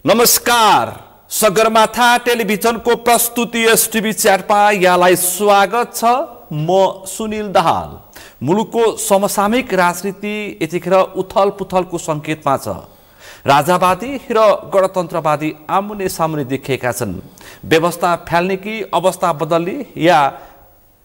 नमस्कार, सगरमाथा टेलिभिजनको प्रस्तुति एसटिभी च्याटमा यहाँलाई स्वागत छ। म सुनिल दाहाल। मुलुकको समसामयिक राजनीति यतिखेर उथल पुथलको संकेतमा छ। राजावादी र गणतन्त्रवादी आमुने सामुने देखिएका छन्। व्यवस्था फ्याल्ने कि अवस्था बदल्ने या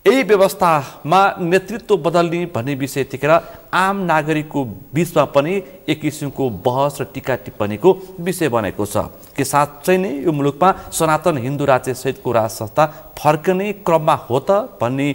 यही व्यवस्थामा नेतृत्व बदल्ने भन्ने विषय यतिखेर आम नागरिकको बीचमा पनि एक किसिमको बहस र टीका टिप्पणीको विषय बनेको छ कि साँच्चै नै यो मुलुकमा सनातन हिन्दू राज्य सहितको राज संस्था फर्कने क्रममा हो त भन्ने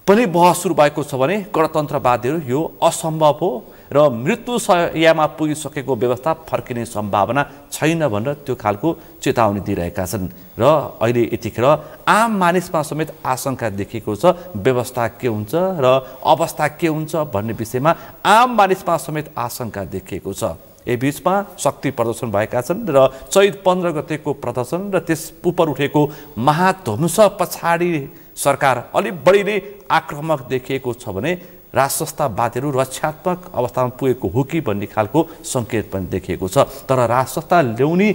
पनि बहस सुरु भएको छ भने गणतन्त्रवादीहरू यो असम्भव हो र मृत्युशय्यामा पुगिसकेको व्यवस्था फर्किने सम्भावना छैन भनेर त्यो खालको चेतावनी दिइरहेका छन् र अहिले यतिखेर आम मानिसमा समेत आशंका देखिएको छ व्यवस्था के हुन्छ र अवस्था के हुन्छ भन्ने विषयमा आम मानिसमा समेत आशंका देखिएको छ। यही बीचमा शक्ति प्रदर्शन भएका छन् र चैत 15 गतेको प्रदर्शन र त्यस उपर उठेको महाध्वंस पछाडि सरकार अलि बढी नै आक्रामक देखिएको छ भने राज संस्थावादीहरू रक्षात्मक अवस्थामा पुगेको हो कि भन्ने खालको सङ्केत पनि देखिएको छ। तर राज संस्था ल्याउने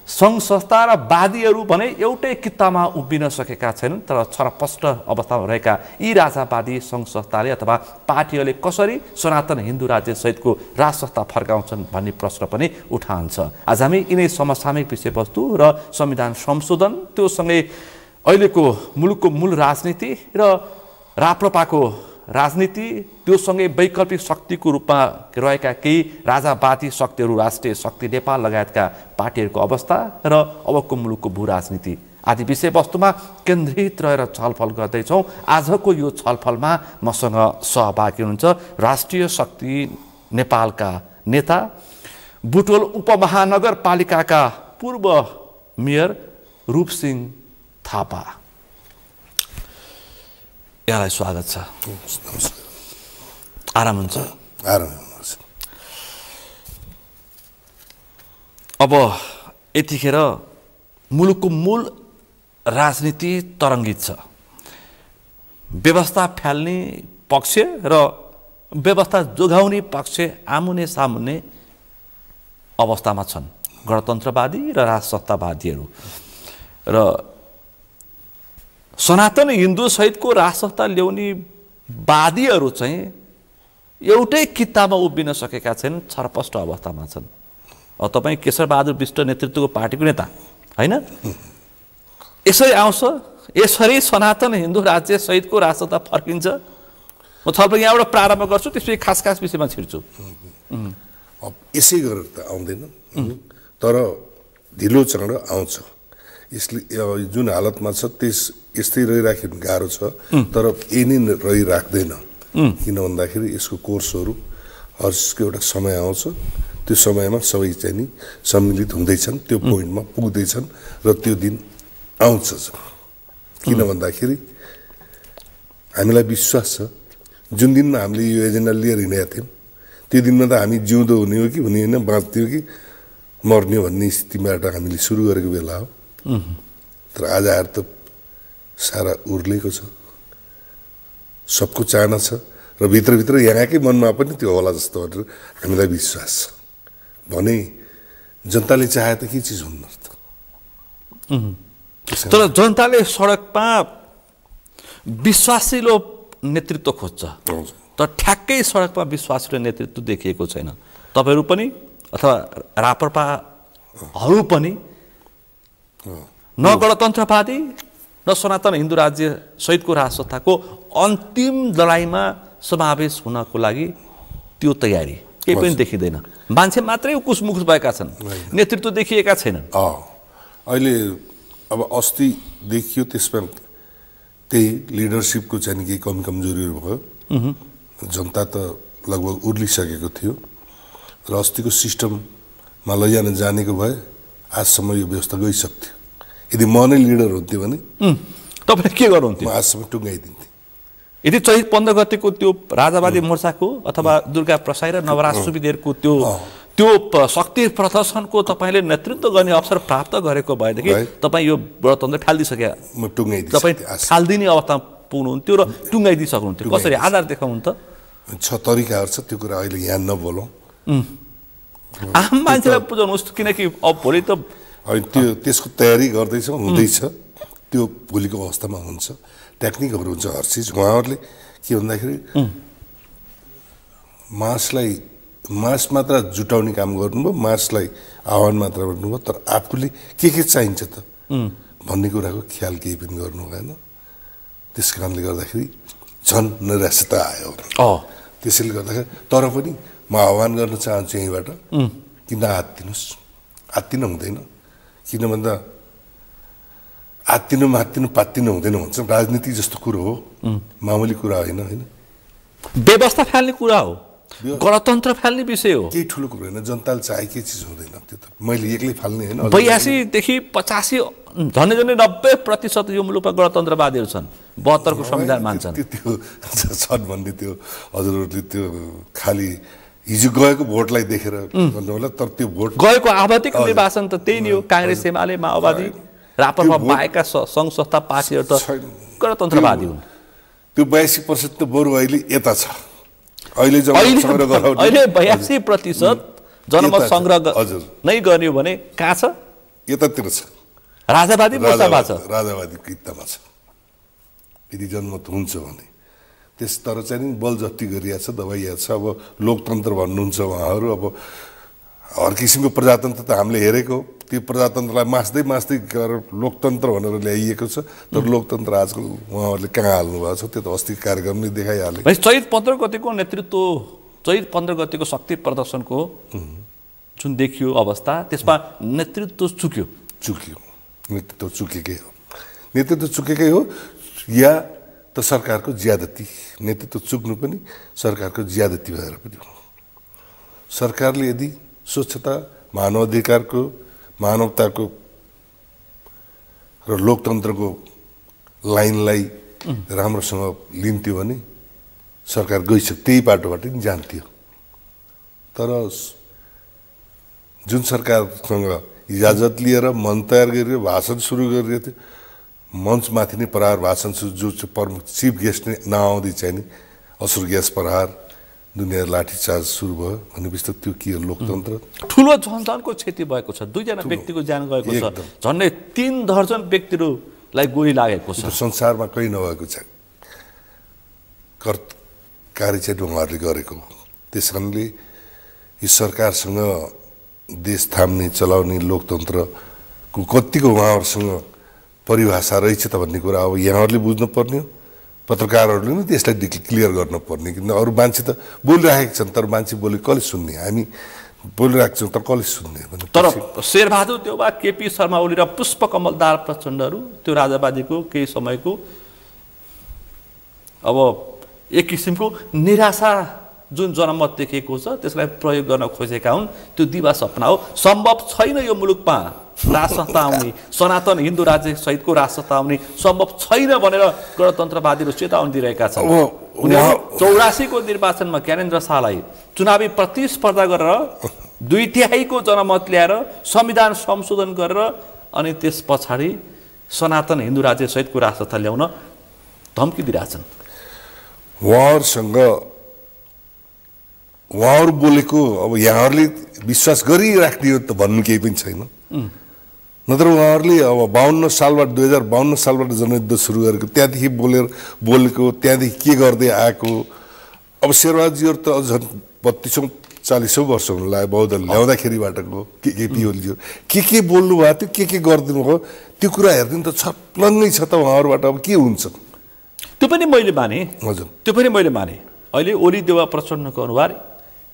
सङ्घ संस्था र वादीहरू भने एउटै कित्तामा उभिन सकेका छैनन्। तर छरपष्ट अवस्थामा रहेका यी राजावादी सङ्घ संस्थाले अथवा पार्टीहरूले कसरी सनातन हिन्दू राज्य सहितको राज संस्था फर्काउँछन् भन्ने प्रश्न पनि उठाउँछ। आज हामी यिनै समसामयिक विषयवस्तु र संविधान संशोधन त्योसँगै अहिलेको मुलुकको मूल राजनीति र राप्रपाको राजनीति त्योसँगै वैकल्पिक शक्तिको रूपमा रहेका केही राजावादी शक्तिहरू राष्ट्रिय शक्ति नेपाल लगायतका पार्टीहरूको अवस्था र अबको मुलुकको भू राजनीति आदि विषयवस्तुमा केन्द्रित रहेर छलफल गर्दैछौँ। आजको यो छलफलमा मसँग सहभागी हुनुहुन्छ राष्ट्रिय शक्ति नेपालका नेता बुटवल उपमहानगरपालिकाका पूर्व मेयर रूपसिंह थापा। यहाँलाई स्वागत छ। आराम हुन्छ? आराम हुन्छ। अब यतिखेर मुलुकको मूल राजनीति तरङ्गित छ। व्यवस्था फ्याल्ने पक्ष र व्यवस्था जोगाउने पक्ष आमुने सामुने अवस्थामा छन् गणतन्त्रवादी र राज संस्थावादीहरू। र सनातन हिन्दू सहितको राज संस्था ल्याउने वादीहरू चाहिँ एउटै कित्तामा उभिन सकेका छैनन्, छरपष्ट अवस्थामा छन्। अब तपाईँ केशरबहादुर विष्ट नेतृत्वको पार्टीको नेता होइन? यसरी आउँछ, यसरी सनातन हिन्दू राज्य सहितको राज संस्था फर्किन्छ। म छलफल यहाँबाट प्रारम्भ गर्छु, त्यसपछि खास खास विषयमा छिर्छु। अब यसै गरेर त आउँदैन, तर ढिलो चाँडो आउँछ। यसले जुन हालतमा छ यस्तै रहिराख्नु गाह्रो छ। तर यही नै रहिराख्दैन, किन भन्दाखेरि यसको कोर्सहरू हर्सको एउटा समय आउँछ। त्यो समयमा सबै चाहिँ नि सम्मिलित हुँदैछन्, त्यो पोइन्टमा पुग्दैछन् र त्यो दिन आउँछ। किन भन्दाखेरि हामीलाई विश्वास छ जुन दिनमा हामीले यो एजेन्डा लिएर हिँडेका थियौँ त्यो दिनमा त हामी जिउँदो हुने हो कि हुने होइन, बाँच्थ्यौँ कि मर्ने भन्ने स्थितिबाट हामीले सुरु गरेको बेला हो। तर आज आएर त सारा उर्लेको छ, सबको चाहना छ र भित्रभित्र यहाँकै मनमा पनि त्यो होला जस्तो भनेर हामीलाई विश्वास छ। भने जनताले चाहे त के चिज हुन्न त। तर जनताले सडकमा विश्वासिलो नेतृत्व खोज्छ, तर ठ्याक्कै सडकमा विश्वासिलो नेतृत्व देखिएको छैन। तपाईँहरू पनि अथवा राप्रपाहरू पनि न गणतन्त्रवादी न सनातन हिन्दू राज्य सहितको राज संस्थाको अन्तिम लडाइँमा समावेश हुनको लागि त्यो तयारी केही पनि देखिँदैन। मान्छे मात्रै कुसमुकुस भएका छन्, नेतृत्व देखिएका छैनन्। अहिले अब अस्ति देखियो, त्यसमा त्यही लिडरसिपको चाहिँ केही कमी कमजोरीहरू भयो। जनता त लगभग उर्लिसकेको थियो र अस्तिको सिस्टममा लैजान जानेको भए आजसम्म यो व्यवस्था गइसक्थ्यो। यदि म नै लिडर हुन्थ्यो भने तपाईँले के गर्नुहुन्थ्यो? म आजसम्म टुङ्गाइदिन्थेँ। यदि चैत 15 गतेको त्यो राजावादी मोर्चाको अथवा दुर्गा प्रसाई र नवराज सुविदेरको त्यो शक्ति प्रदर्शनको तपाईँले नेतृत्व गर्ने अवसर प्राप्त गरेको भएदेखि तपाईँ यो गणतन्त्र फालिदिइसके, म टुङ्गाइदिन्थेँ। तपाईँ फालिदिने अवस्थामा पुग्नुहुन्थ्यो र टुङ्गाइदिइसक्नुहुन्थ्यो। कसरी? आधार देखाउनु त। छ तरिकाहरू छ, त्यो कुरा अहिले यहाँ नबोलौँ। आम मान्छेलाई बुझाउनुहोस् किनकि अब भोलि त अनि त्यसको तयारी गर्दैछ हुँदैछ त्यो भोलिको अवस्थामा हुन्छ टेक्निकहरू हुन्छ हर चिज उहाँहरूले के भन्दाखेरि मास मात्र जुटाउने काम गर्नुभयो मासलाई आह्वान मात्र गर्नुभयो तर आफूले के चाहिन्छ त भन्ने कुराको ख्याल केही पनि गर्नु भएन त्यस कारणले गर्दाखेरि झन् निराशा आयो त्यसैले गर्दाखेरि तर पनि म आह्वान गर्न चाहन्छु यहीँबाट कि नआत्तिनुहोस् आत्तिनु हुँदैन किन भन्दा आत्तिनु मात्तिनु पात्तिनु हुँदैन भन्छ राजनीति जस्तो कुरो हो मामुली कुरा होइन व्यवस्था फाल्ने कुरा हो गणतन्त्र फाल्ने विषय हो केही ठुलो कुरो होइन जनताले चाहे के चिज हुँदैन त्यो त मैले एक्लै फाल्ने होइन 82 देखि 85 झन्डै 90% यो मुलुकमा गणतन्त्रवादीहरू छन् 72 को संविधान मान्छन् त्यो छन् भन्ने त्यो हजुरहरूले त्यो खाली हिजो गएको भोटलाई देखेर भन्नु होला तर त्यो भोट गएको आवधिक निर्वाचन त त्यही नै हो कांग्रेस एमाले माओवादी रापरमा बाहेकका सङ्घ संस्था पार्टीहरू त गणतन्त्रवादी हुन् त्यो 82% त बरु अहिले यता छ अहिले 82% जनमत संग्रह नै गर्ने हो भने कहाँ छ यतातिर छ राजावादी मोर्चामा छ राजावादी कित्तामा छ यदि जनमत हुन्छ भने त्यस तर चाहिँ बल जति गरिएको छ दबाइएको छ अब लोकतन्त्र भन्नुहुन्छ उहाँहरू अब हर किसिमको प्रजातन्त्र त हामीले हेरेको त्यो प्रजातन्त्रलाई मास्दै गरेर लोकतन्त्र भनेर ल्याइएको छ तर लोकतन्त्र आजकल उहाँहरूले कहाँ हाल्नु भएको छ त्यो त अस्ति कार्यक्रमले देखाइहाल्यो चैत 15 गतिको नेतृत्व चैत 15 गतिको शक्ति प्रदर्शनको जुन देखियो अवस्था त्यसमा नेतृत्व चुक्यो नेतृत्व चुकेकै हो या त सरकारको ज्यादती नेतृत्व चुक्नु पनि सरकारको ज्यादती भएर पनि हो सरकारले यदि स्वच्छता मानवाधिकारको मानवताको र लोकतन्त्रको लाइनलाई राम्रोसँग लिन्थ्यो भने सरकार गइसक्यो त्यही बाटोबाट नि जान्थ्यो तर जुन सरकारसँग इजाजत लिएर मन तयार गरेर भाषण सुरु गरिरहेको थियो मञ्चमाथि नै प्रहार भाषण जो प्रमुख चिफ गेस्ट नै नआउँदै चाहिँ नि असुर ग्यास प्रहार दुनियाँ लाठीचार्ज सुरु भयो भनेपछि त त्यो के हो लोकतन्त्र ठुलो जनजनको क्षति भएको छ 2 जना व्यक्तिको ज्यान गएको छ झन्डै 3 दर्जन व्यक्तिहरूलाई गोली लागेको छ संसारमा कहीँ नभएको छ कार्य चाहिँ उहाँहरूले गरेको त्यस कारणले यो सरकारसँग देश थाम्ने चलाउने लोकतन्त्रको कतिको उहाँहरूसँग परिभाषा रहेछ त भन्ने कुरा अब यहाँहरूले बुझ्नु पर्ने हो पत्रकारहरूले नि त्यसलाई क्लियर गर्न पर्ने किन अरू मान्छे त बोलिरहेका छन् तर मान्छे बोले कसले सुन्ने हामी बोलिरहेको छौँ तर कसले सुन्ने तर शेरबहादुर देउवा केपी शर्मा ओली र पुष्पकमल दाहाल प्रचण्डहरू त्यो राजावादीको केही समयको अब एक किसिमको निराशा जुन जनमत देखिएको छ त्यसलाई प्रयोग गर्न खोजेका हुन् त्यो दिवा सपना हो सम्भव छैन यो मुलुकमा राजसत्ता आउने सनातन हिन्दू राज्य सहितको राजसत्ता आउने सम्भव छैन भनेर गणतन्त्रवादीहरू चेतावनी दिइरहेका छन् उनीहरू 84 को निर्वाचनमा ज्ञानेन्द्र शाहलाई चुनावी प्रतिस्पर्धा गरेर 2/3 को जनमत ल्याएर संविधान संशोधन गरेर अनि त्यस पछाडि सनातन हिन्दू राज्य सहितको राजसत्ता ल्याउन धम्की दिइरहेछन् उहाँहरू बोलेको अब यहाँहरूले विश्वास गरिराख्ने हो त भन्नु केही पनि छैन नत्र उहाँहरूले अब 2052 सालबाट जनयुद्ध सुरु गरेको त्यहाँदेखि बोलेको त्यहाँदेखि के गर्दै आएको अब शेरबहादुरजीहरू त झन् 32-40 वर्ष हुन लाग्यो बौद्ध ल्याउँदाखेरिबाटको केपी ओलीज्यू के बोल्नु भएको थियो के गरिदिनु भयो त्यो कुरा हेरिदिनु त छप्लङ्गै छ त उहाँहरूबाट अब के हुन्छ त्यो पनि मैले माने हजुर त्यो पनि मैले माने अहिले ओली देउवा प्रचण्डको अनुहार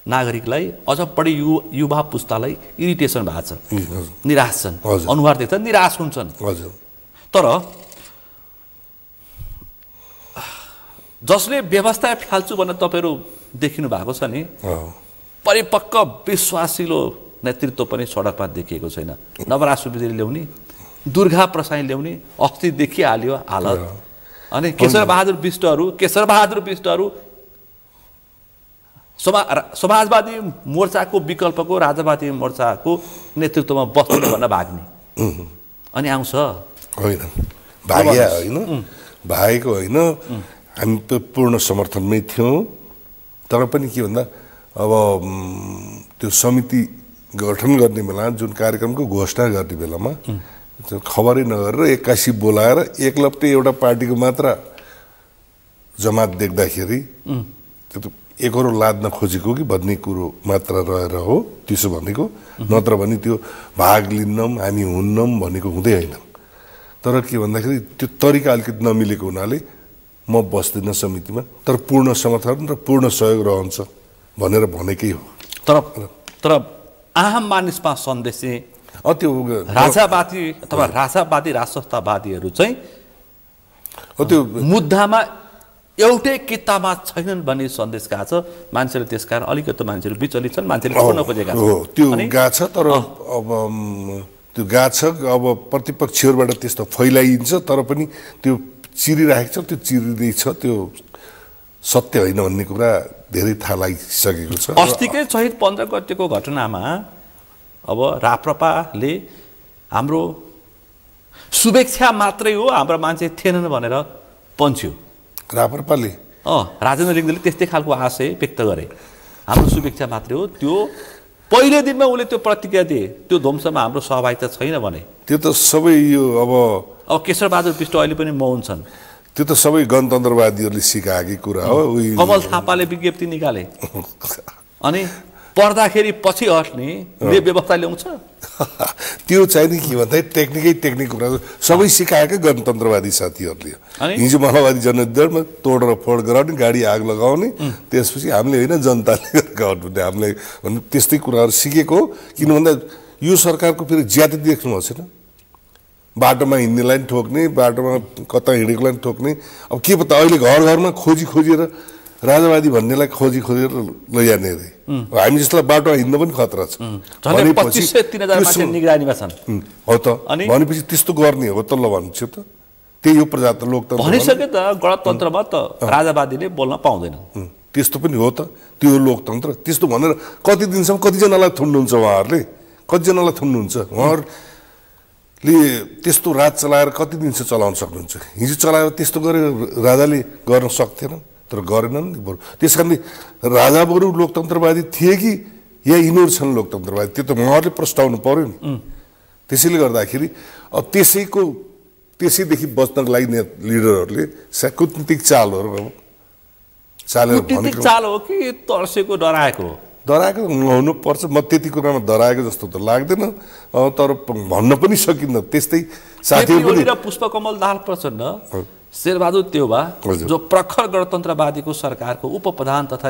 नागरिकलाई अझ बढी युवा पुस्तालाई इरिटेसन भएको छ निराश छन् अनुहार देख्दा निराश हुन्छन् तर जसले व्यवस्था फाल्छु भनेर तपाईँहरू देखिनु भएको छ नि परिपक्व विश्वासिलो नेतृत्व पनि सडकमा देखिएको छैन नवराज सुवेदी ल्याउने दुर्गा प्रसाई ल्याउने अस्ति देखिहाल्यो हालत अनि केशर बहादुर विष्टहरू समाजवादी मोर्चाको विकल्पको राजावादी मोर्चाको नेतृत्वमा बस्नु भन्न भाग्ने अनि आउँछ होइन भागेको होइन हामी त पूर्ण समर्थनमै थियौँ तर पनि के भन्दा अब त्यो समिति गठन गर्ने बेला जुन कार्यक्रमको घोषणा गर्ने बेलामा खबरै नगरेर 81 बोलाएर एकलप्टे एउटा पार्टीको मात्र जमात देख्दाखेरि त्यो त एकरो लाद्न खोजेको कि भन्ने कुरो मात्र रहेर हो त्यसो भनेको, नत्र भने त्यो भाग लिन्नौँ हामी हुन्नौँ भनेको हुँदै होइन। तर के भन्दाखेरि त्यो तरिका अलिकति नमिलेको हुनाले म बस्दिनँ समितिमा, तर पूर्ण समर्थन र पूर्ण सहयोग रहन्छ भनेर भनेकै हो। तर आम मानिसमा सन्देश चाहिँ त्यो राजावादी अथवा राजावादी राष्ट्रवादीहरू चाहिँ त्यो मुद्दामा एउटै किताबमा छैनन् भन्ने सन्देश गएको छ। मान्छेले त्यसकारण अलिकति मान्छेहरू विचलित छन्, मान्छेले बुझ्न खोजेका छन्। त्यो गएको छ, तर अब त्यो गएको छ अब प्रतिपक्षहरूबाट त्यस्तो फैलाइन्छ, तर पनि त्यो चिरिराखेको छ, त्यो चिरिँदै छ, त्यो सत्य होइन भन्ने कुरा धेरै थाहा लागिसकेको छ। अस्तिकै चैत 15 गतेको घटनामा अब राप्रपाले हाम्रो शुभेच्छा मात्रै हो, हाम्रो मान्छे थिएनन् भनेर पन्छ्यो। राप्रपाले राजेन्द्र लिङ्गदेले त्यस्तै खालको आशय व्यक्त गरे, हाम्रो शुभेच्छा मात्रै हो। त्यो पहिलो दिनमा उसले त्यो प्रतिक्रिया दिए, त्यो ध्वंसमा हाम्रो सहभागिता छैन भने। त्यो त सबै यो अब केशरबहादुर विष्ट अहिले पनि मौन छन्। त्यो त सबै गणतन्त्रवादीहरूले सिकाएकै कुरा हो। कमल थापाले विज्ञप्ति निकाले अनि पर्दाखेरि पछि हट्ने व्यवस्था ल्याउँछ। त्यो चाहिँ नि के भन्दा टेक्निक कुरा सबै सिकाएकै गणतन्त्रवादी साथीहरूले। हिजो माओवादी जनयुद्धमा तोड र फोड गराउने, गाडी आग लगाउने, त्यसपछि हामीले होइन जनताले गर्नुपर्ने, हामीले भन्ने त्यस्तै कुराहरू सिकेको हो। किन भन्दा यो सरकारको फेरि ज्यादै देख्नु भएको छैन, बाटोमा हिँड्नेलाई ठोक्ने, बाटोमा कता हिँडेकोलाई ठोक्ने। अब के पत्ता अहिले घर घरमा खोजेर राजावादी भन्नेलाई खोजेर लैजाने अरे। हामी जसलाई बाटोमा हिँड्न पनि खतरा छ। हो त भनेपछि त्यस्तो गर्ने हो त ल भन्छु त, त्यही हो प्रजातन्त्र लोकतन्त्र भनिसके त। गणतन्त्रमा त राजावादीले बोल्न पाउँदैन, त्यस्तो पनि हो त, त्यो हो लोकतन्त्र। त्यस्तो भनेर कति दिनसम्म कतिजनालाई थुन्नुहुन्छ उहाँहरूले, कतिजनालाई थुन्नुहुन्छ उहाँहरूले, त्यस्तो राज चलाएर कति दिनसम्म चलाउन सक्नुहुन्छ? हिजो चलाएर त्यस्तो गरेर राजाले गर्न सक्थेन, तर गरेनन् नि। बरु त्यस कारणले राजा बरु लोकतन्त्रवादी थिए कि या यिनीहरू छन् लोकतन्त्रवादी, त्यो त उहाँहरूले प्रस्ताउनु पर्यो नि। त्यसैले गर्दाखेरि अब त्यसैदेखि बच्नको लागि लिडरहरूले कूटनीतिक चालहरू चालेर भनेको चाल हो कि तर्सेको डराएको नहुनु पर्छ। म त्यति कुरामा डराएको जस्तो त लाग्दैन, तर भन्न पनि सकिन्न। त्यस्तै साथीहरू पनि पुष्पकमल दाहाल प्रचण्ड, शेरबहादुर देउवा जो प्रखर गणतन्त्रवादीको सरकारको उपप्रधान तथा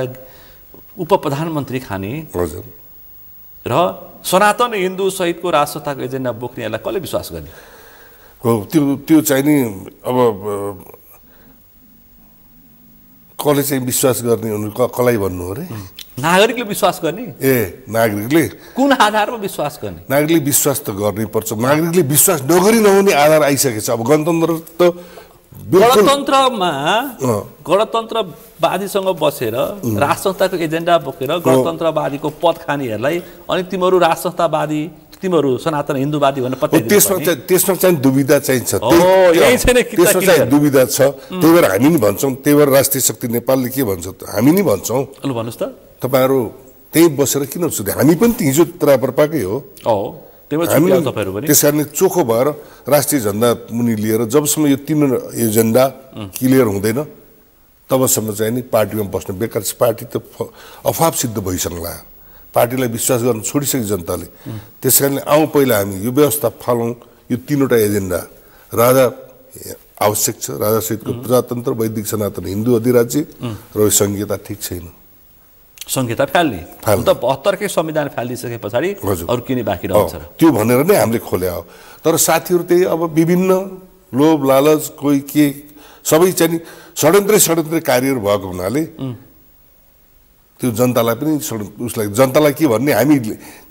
उपप्रधानमन्त्री खाने र सनातन हिन्दू सहितको राष्ट्रताको एजेन्डा बोक्नेहरूलाई कसले विश्वास गर्ने हो? त्यो चाहिँ नि अब कसले चाहिँ विश्वास गर्ने उनीहरू कसलाई भन्नु हो रे? नागरिकले विश्वास गर्ने। नागरिकले कुन आधारमा विश्वास गर्ने? नागरिकले विश्वास त गर्नै पर्छ। नागरिकले विश्वास नगरी नहुने आधार आइसकेको छ। अब गणतन्त्र त गणतन्त्रमा गणतन्त्रवादीसँग बसेर राष्ट्रसंस्थाको एजेन्डा बोकेर गणतन्त्रवादीको पद खानेहरूलाई अनि तिमीहरू राष्ट्रसंस्थावादी, तिमीहरू सनातन हिन्दूवादी भनेर त्यसमा चाहिँ दुविधा चाहिँ छ। त्यसमा चाहिँ दुविधा छ। त्यही भएर हामी नि भन्छौँ, त्यही भएर राष्ट्रिय शक्ति नेपालले के भन्छ हामी नि भन्छौँ। भन्नुहोस् त, तपाईँहरू त्यही बसेर किन सुधे? हामी पनि हिजो राप्रपाकै हो। त्यस कारणले चोखो भएर राष्ट्रिय झन्डा मुनि लिएर जबसम्म यो तीन एजेन्डा क्लियर हुँदैन तबसम्म चाहिँ नि पार्टीमा बस्न बेकार। पार्टी त अफाप सिद्ध भइसक्ला, पार्टीलाई विश्वास गर्न छोडिसक्यो जनताले। त्यस कारणले पहिला हामी यो व्यवस्था फालौँ। यो तीनवटा एजेन्डा राजा आवश्यक छ, राजा सहितको प्रजातन्त्र, वैदिक सनातन हिन्दू अधिराज्य र यो संहिता ठिक छैन। संहिता फाल्ने त 72कै संविधान फालिसके पछाडि अरू किन बाँकी रहन्छ र? त्यो भनेर नै हामीले खोल्या हो। तर साथीहरू त्यही अब विभिन्न लोभ लालच कोही के सबै चाहिँ षड्यन्त्रै कार्यहरू भएको हुनाले त्यो जनतालाई पनि उसलाई जनतालाई के भन्ने, हामी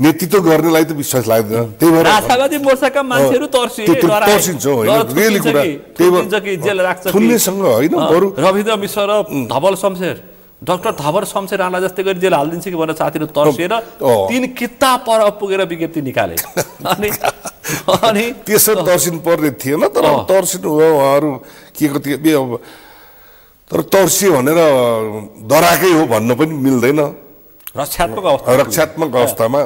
नेतृत्व गर्नेलाई त विश्वास लाग्दैन। त्यही भएर राष्ट्रवादी मोर्चाका मान्छेहरू तर्सिन्छौँ होइन, रियली कुरा। त्यही भएर थुन्नेसँग होइन, बरु रविन्द्र मिश्र र धवल शमशेर, डाक्टर धवल शमशेर राणा जस्तै गरी जेल हालिदिन्छ कि भनेर साथीहरू तर्सिएर 3 किताब पर पुगेर विज्ञप्ति निकाले। अनि त्यसो तर्सिनु पर्ने थिएन, तर तर्सिनु हो उहाँहरू के अब। तर तर्सियो भनेर डराएकै हो भन्न पनि मिल्दैन। रक्षात्मक अवस्थामा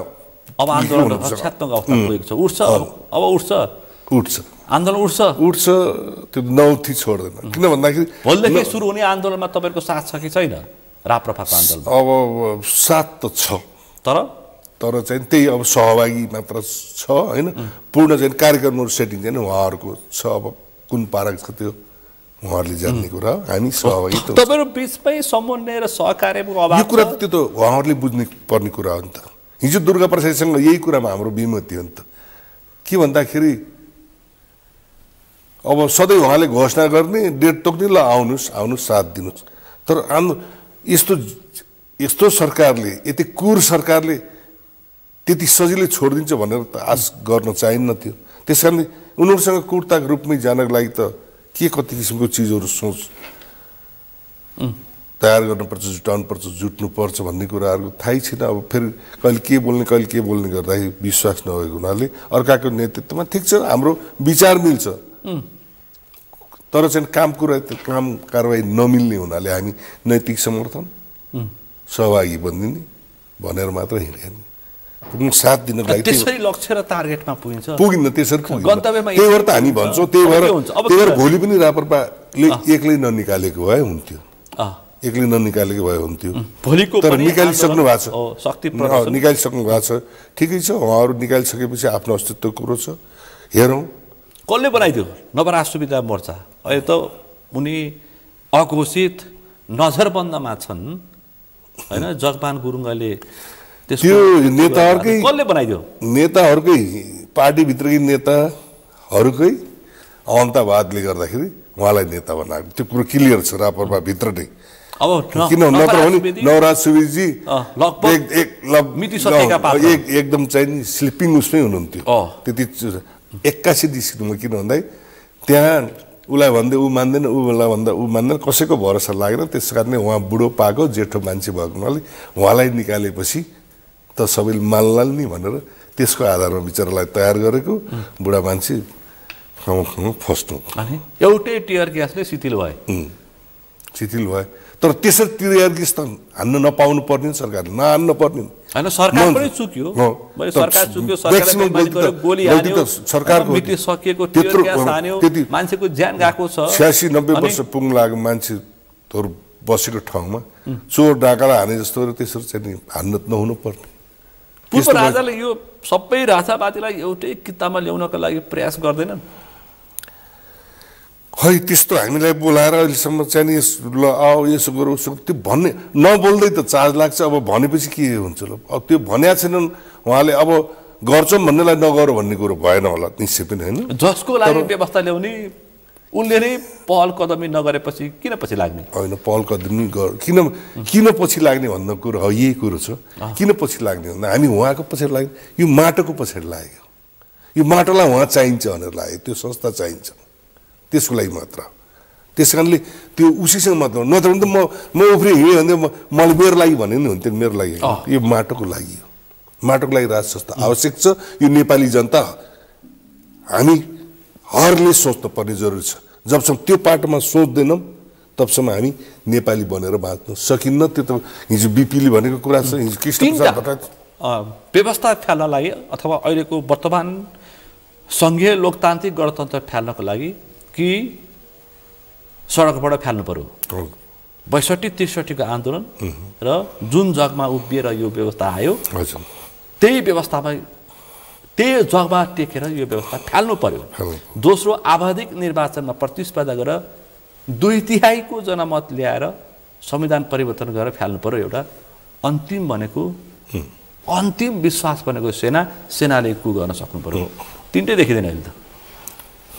अब आन्दोलन रक्षात्मक अवस्था पुगेको छ उठ्छ अब उठ्छ आन्दोलन उठ्छ त्यो नउठी छोड्दैन किन भन्दाखेरि भोलिदेखि सुरु हुने आन्दोलनमा तपाईँको साथ छ कि छैन राप्रपाको आन्दोलन अब साथ त छ तर चाहिँ त्यही अब सहभागी मात्र छ होइन पूर्ण चाहिँ कार्यक्रमहरू सेटिङ चाहिँ उहाँहरूको छ अब कुन पारक छ त्यो उहाँहरूले जान्ने कुरा हामी सहभागी तपाईँहरू बिचमै समन्वय र सहकार्यको अभाव यो कुरा त्यो त उहाँहरूले बुझ्नु पर्ने कुरा हो नि त हिजो दुर्गा प्रसादसँग यही कुरामा हाम्रो विमति हो नि त के भन्दाखेरि अब सधैँ उहाँले घोषणा गर्ने डेट तोक्ने ल आउनुहोस् साथ दिनुहोस् तर यस्तो सरकारले यति कुर सरकारले त्यति सजिलै छोडिदिन्छ भनेर त आश गर्न चाहिन्न थियो त्यस कारणले उनीहरूसँग कुर्ताको रूपमै जानको लागि त के कति किसिमको चिजहरू सोच तयार गर्नुपर्छ जुटाउनुपर्छ जुट्नुपर्छ भन्ने कुराहरू थाहै छैन अब फेरि कहिले के बोल्ने गर्दाखेरि विश्वास नभएको हुनाले अर्काको नेतृत्वमा ठिक छ हाम्रो विचार मिल्छ तर चाहिँ काम कारवाही नमिल्ने हुनाले हामी नैतिक समर्थन सहभागी बनिदिने भनेर मात्र हिँड्यो साथ दिनको लागि त्यसरी लक्ष्य र टार्गेटमा पुगिन्न त्यसरी त्यही भएर त हामी भन्छौँ त्यही भएर भोलि पनि राप्रपाले एक्लै ननिकालेको भए हुन्थ्यो एक्लै ननिकालेको भए हुन्थ्यो तर निकालिसक्नु भएको छ निकालिसक्नु भएको छ ठिकै छ उहाँहरू निकालिसकेपछि आफ्नो अस्तित्वको कुरो छ हेरौँ कसले बनाइदियो नवराज सुविधा मोर्चा अहिले त उनी अघोषित नजरबन्दमा छन् होइन जगमान गुरुङले त्यो नेताहरूकै कसले बनाइदियो नेताहरूकै पार्टीभित्रकै नेताहरूकै अहन्तावादले गर्दाखेरि उहाँलाई नेता बनाएको त्यो कुरो क्लियर छ राप्रपाभित्र नै अब किन नत्र भने नवराज सुवेदीजी एकदम चाहिँ नि स्लिपिङ उसमै हुनुहुन्थ्यो त्यति 81 निस्किनुमा किन भन्दाखेरि त्यहाँ उसलाई भन्दै ऊ मान्दैन उसलाई भन्दा ऊ मान्दैन कसैको भरोसा लागेन त्यस कारणले उहाँ बुढो पाएको जेठो मान्छे भएको हुनाले उहाँलाई निकालेपछि त सबैले मान्ला नि भनेर त्यसको आधारमा विचारलाई तयार गरेको बुढा मान्छे फस्नु एउटै टियर ग्यासले शिथिल भए तर त्यसरी टियर ग्यास त हान्न नपाउनु पर्ने सरकारले नहान्न पर्ने हैन सरकार पनि चुक्यो सरकार चुक्यो सरकारले मान्छेको गोली हान्यो सरकारको मिति सकिएको टियर ग्यास हान्यो मान्छेको ज्यान गएको छ 86-90 वर्ष पुग्न लाग्यो मान्छेहरु बसेको ठाउँमा चोर डाकालाई हाने जस्तो त्यसरी चाहिँ हान्न नहुनु पर्ने पूर्व राजाले यो सबै राजावादीलाई एउटै किताबमा ल्याउनका लागि प्रयास गर्दैनन् खै त्यस्तो हामीलाई बोलाएर अहिलेसम्म चाहिँ ल आओ यसो गरौँ त्यो भन्ने नबोल्दै त चार्ज लाग्छ अब भनेपछि के हुन्छ ल अब त्यो भन्या छैनन् उहाँले अब गर्छौँ भन्नेलाई नगर भन्ने कुरो भएन होला निश्चय पनि होइन जसको लागि व्यवस्था ल्याउने उनले नै पहल कदमी नगरेपछि किन पछि लाग्ने होइन पहल कदमी किन पछि लाग्ने भन्ने कुरो हो यही कुरो छ किन पछि लाग्ने भन्दा हामी उहाँको पछाडि लाग्ने यो माटोको पछाडि लाग्यो यो माटोलाई उहाँ चाहिन्छ भनेर लाग्यो त्यो संस्था चाहिन्छ त्यसको लागि मात्र त्यस कारणले त्यो उसीसँग मात्र नत्र भने त म उफ्री हिँडेँ भने मैले मेरो लागि भने नि हुन्थ्यो मेरो लागि यो माटोको लागि हो माटोको लागि राज संस्था आवश्यक छ यो नेपाली जनता हामी हरले सोच्नु पर्ने जरुरी छ जबसम्म त्यो पाटोमा सोच्दैनौँ तबसम्म हामी नेपाली बनेर बाँच्न सकिन्न त्यो त हिजो बिपीले भनेको कुरा छ हिजो कृष्णप्रसाद भट्टाचार्य व्यवस्था फ्याल्न लागि अथवा अहिलेको वर्तमान सङ्घीय लोकतान्त्रिक गणतन्त्र फ्याल्नको लागि कि सडकबाट फ्याल्नु पर्यो 62-63 को आन्दोलन र जुन जगमा उभिएर यो व्यवस्था आयो त्यही व्यवस्थामा त्यही जगमा टेकेर यो व्यवस्था फ्याल्नु पर्यो दोस्रो आवधिक निर्वाचनमा प्रतिस्पर्धा गरेर 2/3 को जनमत ल्याएर संविधान परिवर्तन गरेर फ्याल्नु पर्यो एउटा अन्तिम भनेको अन्तिम विश्वास भनेको सेनाले कु गर्न सक्नु पर्यो तीनटै देखिँदैन अहिले त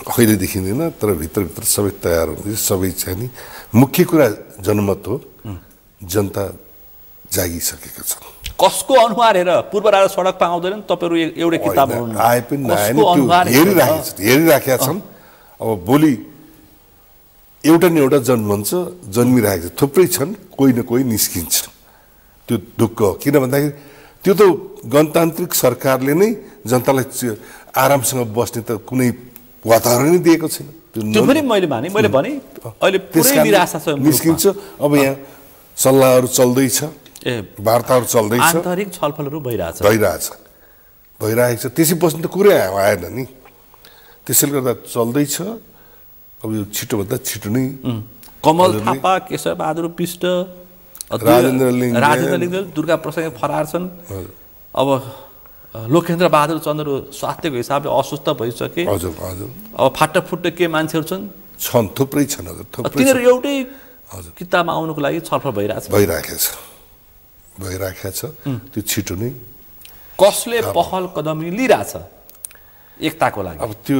अहिले देखिँदैन तर भित्र सबै तयार हुन्छ सबै चाहिँ नि मुख्य कुरा जनमत हो जनता जागिसकेका छन् कसको अनुहार हेर पूर्व राजा सडकमा आउँदैनन् तपाईहरु एउटै किताबमा आए पनि नआएन त्यो हेरिराखेका छन् अब भोलि एउटा न एउटा जन्मन्छ जन्मिरहेको छ थुप्रै छन् कोही न कोही निस्किन्छ त्यो दुःख किन भन्दाखेरि त्यो त गणतान्त्रिक सरकारले नै जनतालाई आरामसँग बस्ने त कुनै वातावरण दिएको छैन त्यो पनि मैले भने अहिले पुरै निराशा छ निस्किन्छ अब यहाँ सल्लाहहरू चल्दैछ वार्ताहरू चल्दैछ आन्तरिक छलफलहरू भइरहेछ भइरहेको छ त्यसै बस्नु त कुरै आएन नि त्यसैले गर्दा चल्दैछ अब यो छिटोभन्दा छिटो नै कमल थापा केशरबहादुर विष्ट राजेन्द्र लिङ्गदेन दुर्गा प्रसाद फरार छन् अब लोकेन्द्र बहादुर चन्द्र स्वास्थ्यको हिसाबले अस्वस्थ भइसके हजुर हजुर अब फाटाफुट्टे के मान्छेहरू छन् थुप्रै छन् हजुर थुप्रै तिनीहरू एउटै किताबमा आउनुको लागि छलफल भइराखेको छ त्यो छिटो नै कसले पहल कदमी लिइरहेछ एकताको लागि अब त्यो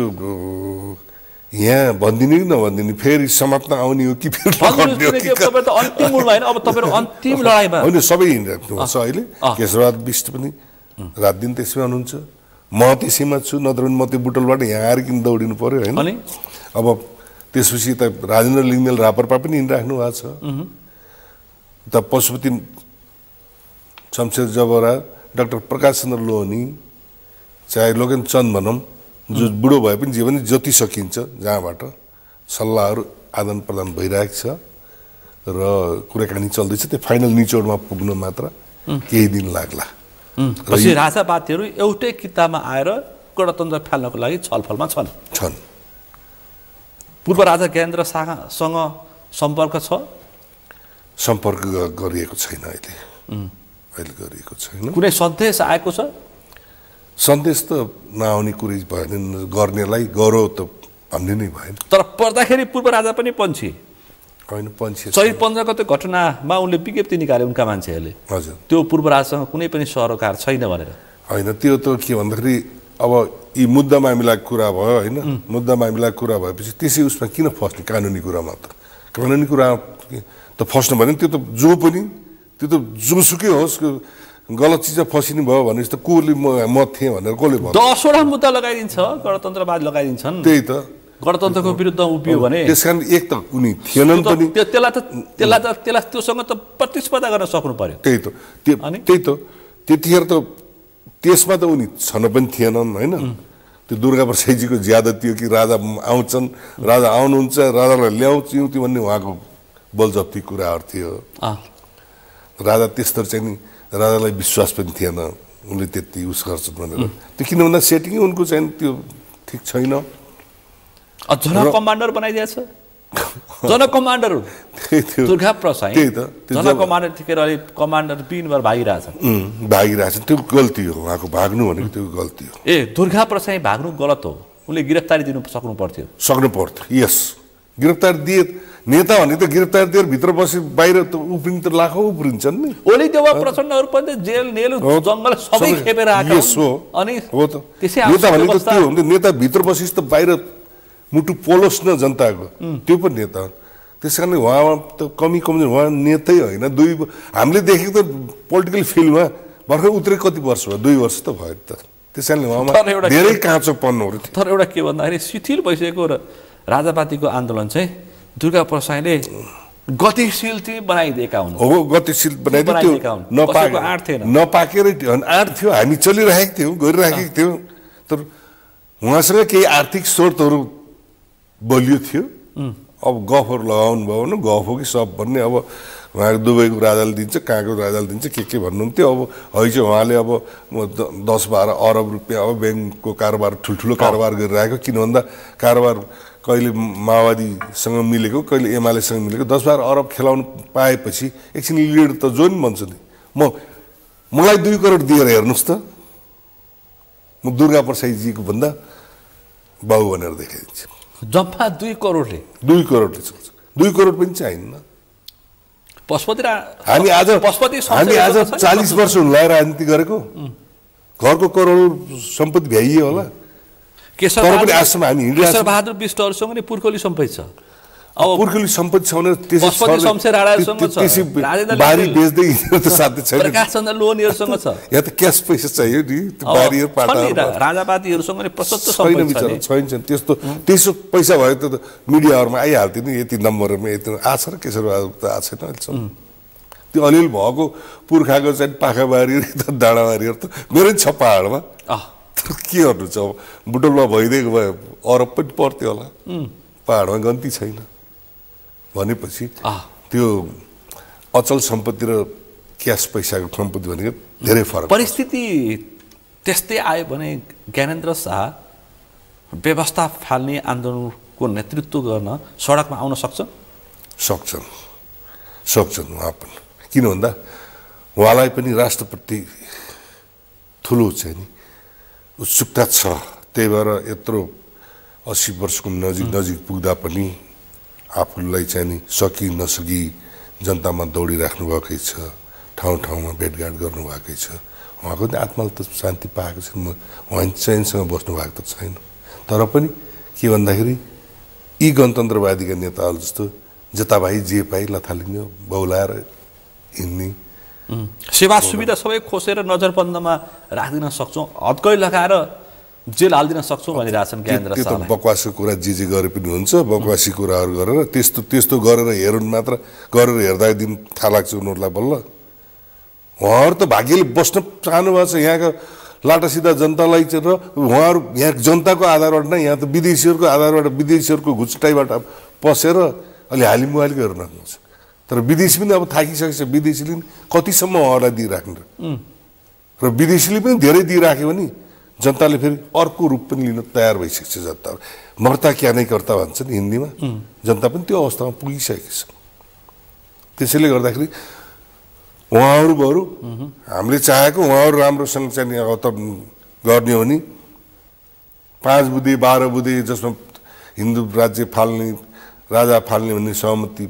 यहाँ भनिदिने कि नभनिदिने फेरि समाप्त आउने हो कि फेरि अन्तिम मोडमा होइन अब तपाईँहरू अन्तिम लडाइँमा होइन सबै हिँडिराख्नु छ अहिले केशरबहादुर विष्ट पनि रात दिन त्यसैमा हुनुहुन्छ म त्यसैमा छु नत्र पनि म त्यो बुटलबाट यहाँ आएर किन दौडिनु पर्यो होइन अब त्यसपछि त राजेन्द्र लिङ्गदेन रापरपा पनि हिँडिराख्नु भएको छ त पशुपति शमशेर जबरा डाक्टर प्रकाश चन्द्र लोहनी चाहे लोकेन्द्र चन्द भनौँ जो बुढो भए पनि जे पनि जति सकिन्छ जहाँबाट सल्लाहहरू आदान प्रदान भइरहेको छ र कुराकानी चल्दैछ त्यो फाइनल निचोडमा पुग्न मात्र केही दिन लाग्ला राजावादीहरू एउटै किताबमा आएर गणतन्त्र फाल्नको लागि छलफलमा छन् पूर्व राजा ज्ञानेन्द्र शाहसँग सम्पर्क छ सम्पर्क गरिएको छैन अहिले गरिएको छैन कुनै सन्देश आएको छ सन्देश त नआउने कुरै भएन गर्नेलाई गौरव त भन्ने नै भएन तर पर्दाखेरि पूर्व राजा पनि पन्छे होइन पन्छे चैत 15 गते घटनामा उनले विज्ञप्ति निकाले उनका मान्छेहरूले हजुर त्यो पूर्व राजासँग कुनै पनि सरोकार छैन भनेर होइन त्यो त के भन्दाखेरि अब यी मुद्दा मामिलाको कुरा भयो होइन मुद्दा मामिलाको कुरा भएपछि त्यसै उसमा किन फस्ने कानुनी कुरामा त कानुनी कुरा त फस्नु भने त्यो त जोसुकै होस् गलत चिजमा फसिनु भयो भने त कोले म थिएँ भनेर कसले भन्यो 10वटा मुद्दा लगाइदिन्छ गणतन्त्रवाद लगाइदिन्छन् त्यही त गणतन्त्रको विरुद्ध उभियो भने त्यसकारण एक त उनी थिएनन् पनि त्यसलाई त्योसँग त प्रतिस्पर्धा गर्न सक्नु पर्यो त्यही त त्यतिखेर त त्यसमा त उनी छन पनि थिएनन् होइन त्यो दुर्गा प्रसादजीको ज्यादती हो कि राजा आउँछन् राजा आउनुहुन्छ राजालाई ल्याउँछु त्यो भन्ने उहाँको बलजफ्ती कुराहरू थियो राजा त्यस्तो चाहिँ नि राजालाई विश्वास पनि थिएन उनले त्यति उस गर्छन् भनेर त्यो किन भन्दा सेटिङै उनको चाहिँ त्यो ठिक छैन जन कमान्डर बनाइदिएछ जन कमान्डर दुर्गा प्रसाद त्यही त जन कमान्डर थिकेर अहिले कमान्डर पिनभर भागिरहेछ त्यो गल्ती हो उहाँको भाग्नु भनेको त्यो गल्ती हो दुर्गा प्रसाद भाग्नु गलत हो उनले गिरफ्तारी दिनु सक्नु पर्थ्यो यस गिरफ्तार दिए नेता भने त गिरफ्तार दिएर भित्र बसे बाहिर त उफ्रिनु त लाखौँ उफ्रिन्छन् नि ओली देवा प्रचण्डहरू पनि जेल नेल जङ्गल सबै खेपेर आएको अनि हो त नेता भनेको त्यो हो नि नेता भित्र बसेपछि त बाहिर मुटु पोलोस् न जनताको त्यो पनि नेता हो त्यस कारणले उहाँ त कमजोर उहाँ नेतै होइन हामीले देखेको त पोलिटिकल फिल्डमा भर्खर उत्रे कति वर्ष भयो 2 वर्ष त भयो त त्यस कारणले उहाँमा धेरै काँचोपनहरू थियो तर एउटा के भन्दाखेरि शिथिल भइसकेको र राजावादीको आन्दोलन चाहिँ दुर्गा प्रसादले गतिशील चाहिँ बनाइदिएका हुन् हो गतिशील बनाइदिएको नपाकेरै आँट थियो हामी चलिरहेको थियौँ गरिरहेको थियौँ तर उहाँसँग केही आर्थिक स्रोतहरू बलियो थियो अब गफहरू लगाउनु भयो भने गफ हो कि सब भन्ने अब उहाँको दुबईको राजाले दिन्छ कहाँको राजाले दिन्छ के भन्नुहुन्थ्यो अब है चाहिँ उहाँले अब 10-12 अरब रुपियाँ अब ब्याङ्कको कारोबार ठुल्ठुलो कारोबार गरिरहेको किन भन्दा कारोबार कहिले माओवादीसँग मिलेको कहिले एमालेसँग मिलेको 10-12 अरब खेलाउनु पाएपछि एकछिन लिड त जो नि भन्छ नि मलाई 2 करोड दिएर हेर्नुहोस् त म दुर्गा प्रसादजीको भन्दा बाबु भनेर देखाइदिन्छु जम्मा 2 करोडले 2 करोडले चल्छ 2 करोड पनि चाहिन्न हामी आज 40 वर्ष हुँला राजनीति गरेको घरको करोड सम्पत्ति भ्याइयो होला तर पनि आजसम्म हामी केशर बहादुर विष्टहरूसँग नि पुर्खौली सम्पत्ति छ अब पुर्खौली सम्पत्ति छ भने त्यसै बारी बेच्दै त साध्य छैन प्रकाश चन्द्र लोहनीहरूसँग छ यहाँ त क्यास पैसा चाहियो नि बारीहरू पाटा राजावादीहरूसँग नि प्रशस्त सम्पत्ति छैन त्यस्तो पैसा भयो त मिडियाहरूमा आइहाल्थ्यो नि यति नम्बरमा यति आछ र केशर बहादुर त आएको छैन अहिलेसम्म त्यो अलिअलि भएको पुर्खाको चाहिँ पाखाबारीहरू डाँडाबारीहरू त मेरै छ पाहाडमा के गर्नु छ अब बुटोलमा भइदिएको भए अरब पनि पर्थ्यो होला पाहाडमा गन्ती छैन भनेपछि त्यो अचल सम्पत्ति र क्यास पैसाको सम्पत्ति भनेको धेरै फरक परिस्थिति त्यस्तै आयो भने ज्ञानेन्द्र शाह व्यवस्था फाल्ने आन्दोलनको नेतृत्व गर्न सडकमा आउन सक्छन् उहाँ पनि। किन भन्दा उहाँलाई पनि राष्ट्रप्रति ठुलो चाहिँ नि उत्सुकता छ। त्यही भएर यत्रो 80 वर्षको नजिक पुग्दा पनि आफूलाई चाहिँ नि सकि नसकी जनतामा दौडिराख्नु भएकै छ, ठाउँ ठाउँमा भेटघाट गर्नुभएकै छ। उहाँको पनि आत्माले त शान्ति पाएको छैन, उहाँ चैनसँग बस्नु भएको त छैन। तर पनि के भन्दाखेरि यी गणतन्त्रवादीका नेताहरू जस्तो जताभाइ जे पाइ लथालिङ्ग बौलाएर हिँड्ने, सेवा सुविधा सबै खोसेर नजरबन्दमा राखिदिन सक्छौँ, हदकडी लगाएर जेल हालिदिन सक्छौँ भनिरहेछन् ज्ञानेन्द्र शाहले। त्यो त बकवासको कुरा जे गरे पनि हुन्छ। बकवासी कुराहरू गरेर त्यस्तो गरेर हेर्नु मात्र, गरेर हेर्दा दिन थाहा लाग्छ उनीहरूलाई बल्ल। उहाँहरू त भाग्यले बस्न चाहनु भएको छ यहाँका लाटासिधा जनतालाई चाहिँ, र उहाँहरू यहाँ जनताको आधारबाट नै, यहाँ त विदेशीहरूको आधारबाट, विदेशीहरूको घुचटाइबाट पसेर अलि हालिमुहाली गरेर राख्नुहुन्छ। तर विदेशी पनि अब थाकिसकेको छ। विदेशीले पनि कतिसम्म उहाँहरूलाई दिइराख्नु, र विदेशीले पनि धेरै दिइराख्यो भने जनताले फेरि अर्को रूप पनि लिन तयार भइसकेको छ। जनता मर्ता क्या नै कर्ता भन्छन् हिन्दीमा, जनता पनि त्यो अवस्थामा पुगिसकेको छ। त्यसैले गर्दाखेरि उहाँहरू बरु हामीले चाहेको उहाँहरू राम्रोसँग चाहिँ अब त गर्ने हो नि 5 बुधे 12 बुधे जसमा हिन्दू राज्य फाल्ने, राजा फाल्ने भन्ने सहमति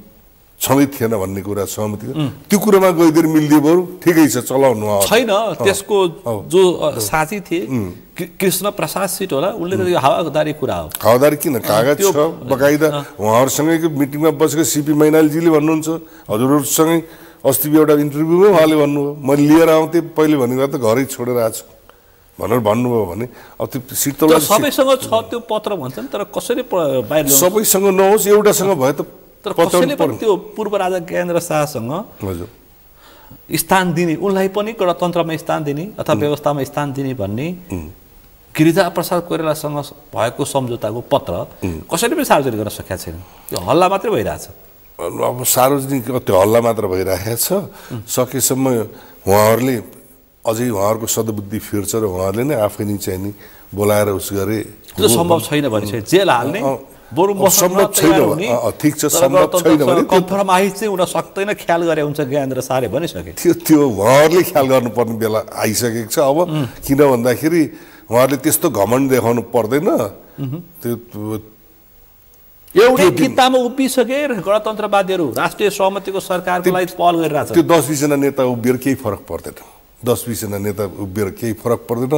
छँदै थिएन भन्ने कुरा सहमति, त्यो कुरामा गइदिएर मिल्दियो बरु ठिकै छ, चलाउनु छैन। त्यसको जो साथी थिए कृष्ण प्रसाद सिट होला, उनले त यो हावादारी कुरा हो। हावादारी किन, कागज छ बकाइदा। उहाँहरूसँगै मिटिङमा बसेको सिपी मैनालीजीले भन्नुहुन्छ, हजुरहरूसँगै अस्ति एउटा इन्टरभ्यूमा उहाँले भन्नुभयो, म लिएर आउँथेँ पहिले भनेको त घरै छोडेर आएको छु भनेर भन्नुभयो भने अब त्यो सिट त सबैसँग छ त्यो पत्र भन्छन्, तर कसरी बाहिर सबैसँग नहोस्, एउटासँग भए त। तर कसैले पनि त्यो पूर्व राजा ज्ञानेन्द्र शाहसँग स्थान दिने, उनलाई पनि गणतन्त्रमा स्थान दिने अथवा व्यवस्थामा स्थान दिने भन्ने गिरिजा प्रसाद कोइरालासँग भएको सम्झौताको पत्र कसैले पनि सार्वजनिक गर्न सकेका छैन। त्यो हल्ला मात्रै भइरहेछ। अब सार्वजनिक त्यो हल्ला मात्र भइरहेको छ। सकेसम्म उहाँहरूले अझै उहाँहरूको सद्बुद्धि फिर्छ र उहाँहरूले नै आफै नै चाहिँ नि बोलाएर उस गरे। त्यो सम्भव छैन भने जेल हाल्ने बरु सम्भव छैन। ठिक छ, सम्भव छैन भने कम्प्रोमाइज चाहिँ हुन सक्दैन, ख्याल गरे हुन्छ ज्ञानेन्द्र शाहले भनिसके। त्यो उहाँहरूले ख्याल गर्नुपर्ने बेला आइसकेको छ। अब किन भन्दाखेरि उहाँहरूले त्यस्तो घमण्ड देखाउनु पर्दैन। त्यो एउटै किताबमा उभिसके गणतन्त्रवादीहरू राष्ट्रिय सहमतिको सरकारको लागि पहल गरिरहेछ। त्यो 10-20 जना नेता उभिएर केही फरक पर्दैन। 10-20 जना नेता उभिएर केही फरक पर्दैन।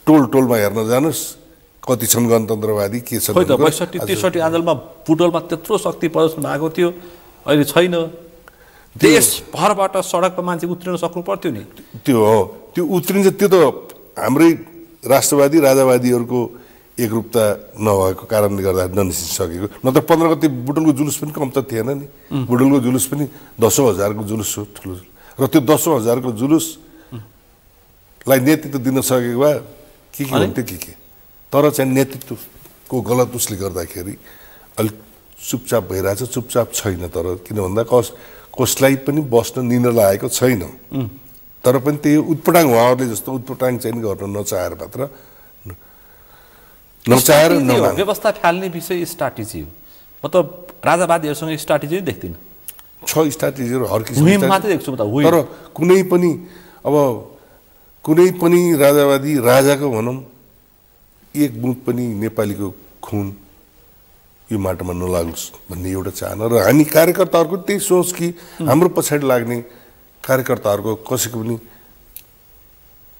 टोलमा हेर्न जानुहोस् कति छन् गणतन्त्रवादी, के छ। 62-63 आन्दोलनमा बुटोलमा त्यत्रो शक्ति प्रदर्शन भएको थियो, अहिले छैन। देशभरबाट सडकमा मान्छे उत्रिन सक्नु पर्थ्यो नि। त्यो हो, त्यो उत्रिन्छ। त्यो त हाम्रै राष्ट्रवादी राजावादीहरूको एकरूपता नभएको कारणले गर्दा ननिस्किसकेको। नत्र 15 गते बुटोलको जुलुस पनि कम त थिएन नि। बुटोलको जुलुस पनि 10,000 को जुलुस हो ठुलो, र त्यो 10,000 को जुलुसलाई नेतृत्व दिन सकेको भए के हुन्थ्यो के। तर चाहिँ नेतृत्वको गलत उसले गर्दाखेरि अलिक चुपचाप भइरहेछ। चुपचाप छैन, तर किन भन्दा कसलाई पनि बस्न निन्द्रा लागेको छैन। तर पनि त्यही उटपटाङ उहाँहरूले जस्तो उटपटाङ चाहिँ गर्न नचाहेर मात्र, नचाहेर व्यवस्था फाल्ने विषय स्ट्राटेजी हो। मतलब राजावादीहरूसँग स्ट्राटेजी नै देख्दिनँ। छ स्ट्राटेजीहरू हर किसिमको मात्रै देख्छु म त। तर कुनै पनि राजावादी राजाको भनौँ एक बुँद पनि नेपालीको खुन यो माटोमा नलागोस् भन्ने एउटा चाहना, र हामी कार्यकर्ताहरूको त्यही सोच कि हाम्रो पछाडि लाग्ने कार्यकर्ताहरूको कसैको पनि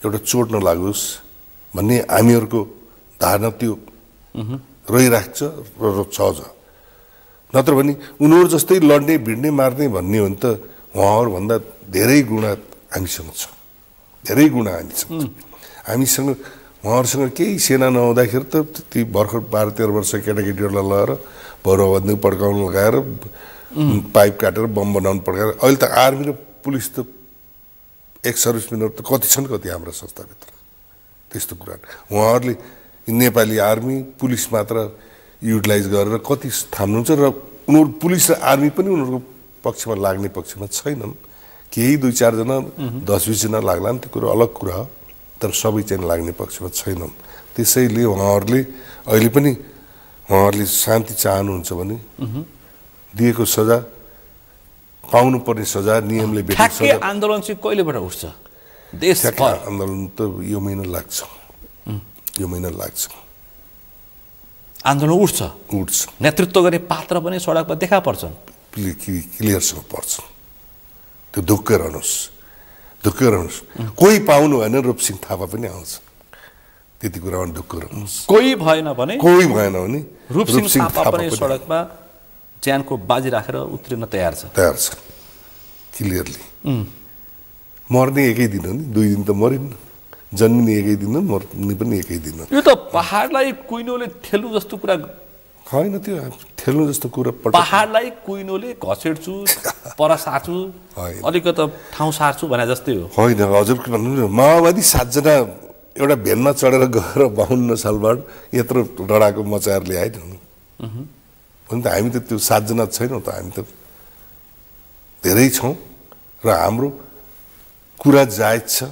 एउटा चोट नलागोस् भन्ने हामीहरूको धारणा त्यो रहिराख्छ र छ। नत्र भने उनीहरू जस्तै लड्ने भिड्ने मार्ने भन्ने हो भने त उहाँहरूभन्दा धेरै गुणा हामीसँग छ, धेरै गुणा हामीसँग छ। हामीसँग उहाँहरूसँग केही सेना नहुँदाखेरि त ती भर्खर 12-13 वर्ष केटाकेटीहरूलाई लगाएर भरुवा पड्काउनु लगाएर पाइप काटेर बम बनाउनु पड्काएर, अहिले त आर्मी र पुलिस त एक्स सर्भिसमेनहरू त कति छन्, कति हाम्रो संस्थाभित्र। त्यस्तो कुरा उहाँहरूले नेपाली आर्मी पुलिस मात्र युटिलाइज गरेर कति थाम्नुहुन्छ, र उनीहरू पुलिस र आर्मी पनि उनीहरूको पक्षमा लाग्ने पक्षमा छैनन्। केही 2-4 जना 10-20 जना लाग्ला नि, त्यो कुरो अलग कुरा हो। तर सबै चाहिँ लाग्ने पक्षमा छैनन्। त्यसैले उहाँहरूले अहिले पनि उहाँहरूले शान्ति चाहनुहुन्छ भने दिएको सजा पाउनुपर्ने सजा नियमले बेटेको सजा। आन्दोलन चाहिँ कहिलेबाट उठ्छ देशभर? आन्दोलन त यो महिना लाग्छ, यो महिना लाग्छ। आन्दोलन उठ्छ, नेतृत्व गर्ने पात्र पनि सडकमा देखा पर्छन्, क्लियरसँग पर्छन्। त्यो ढुक्कै रहनुहोस्, ढुक्कै रहनुहोस्। कोही पाउनु भएन रूपसिंह थापा पनि आउँछ, त्यति कुरामा ढुक्क रहनुहोस्। कोही भएन भने रूपसिंह थापा पनि सडकमा ज्यानको बाजी राखेर उत्रिन तयार छ, क्लियरली। मर्ने एकै दिन हो नि, 2 दिन त मरिन्न। जन्मिने एकै दिन हो, मर्ने पनि एकै दिन हो। यो त पहाडलाई कुइनोले ठेल्नु जस्तो कुरा होइन, त्यो ठेल्नु जस्तो कुरा। पहाडलाई कुइनोले घसेड्छु, पर सार्छु, अलिकति ठाउँ सार्छु भने जस्तै हो। होइन हजुरको भन्नु, माओवादी 7 जना एउटा भ्यानमा चढेर गएर 52 सालबाट यत्रो लडाको मचाएर ल्याएन भने त हामी त त्यो 7 जना छैनौँ त, हामी त धेरै छौँ र हाम्रो कुरा जायज छ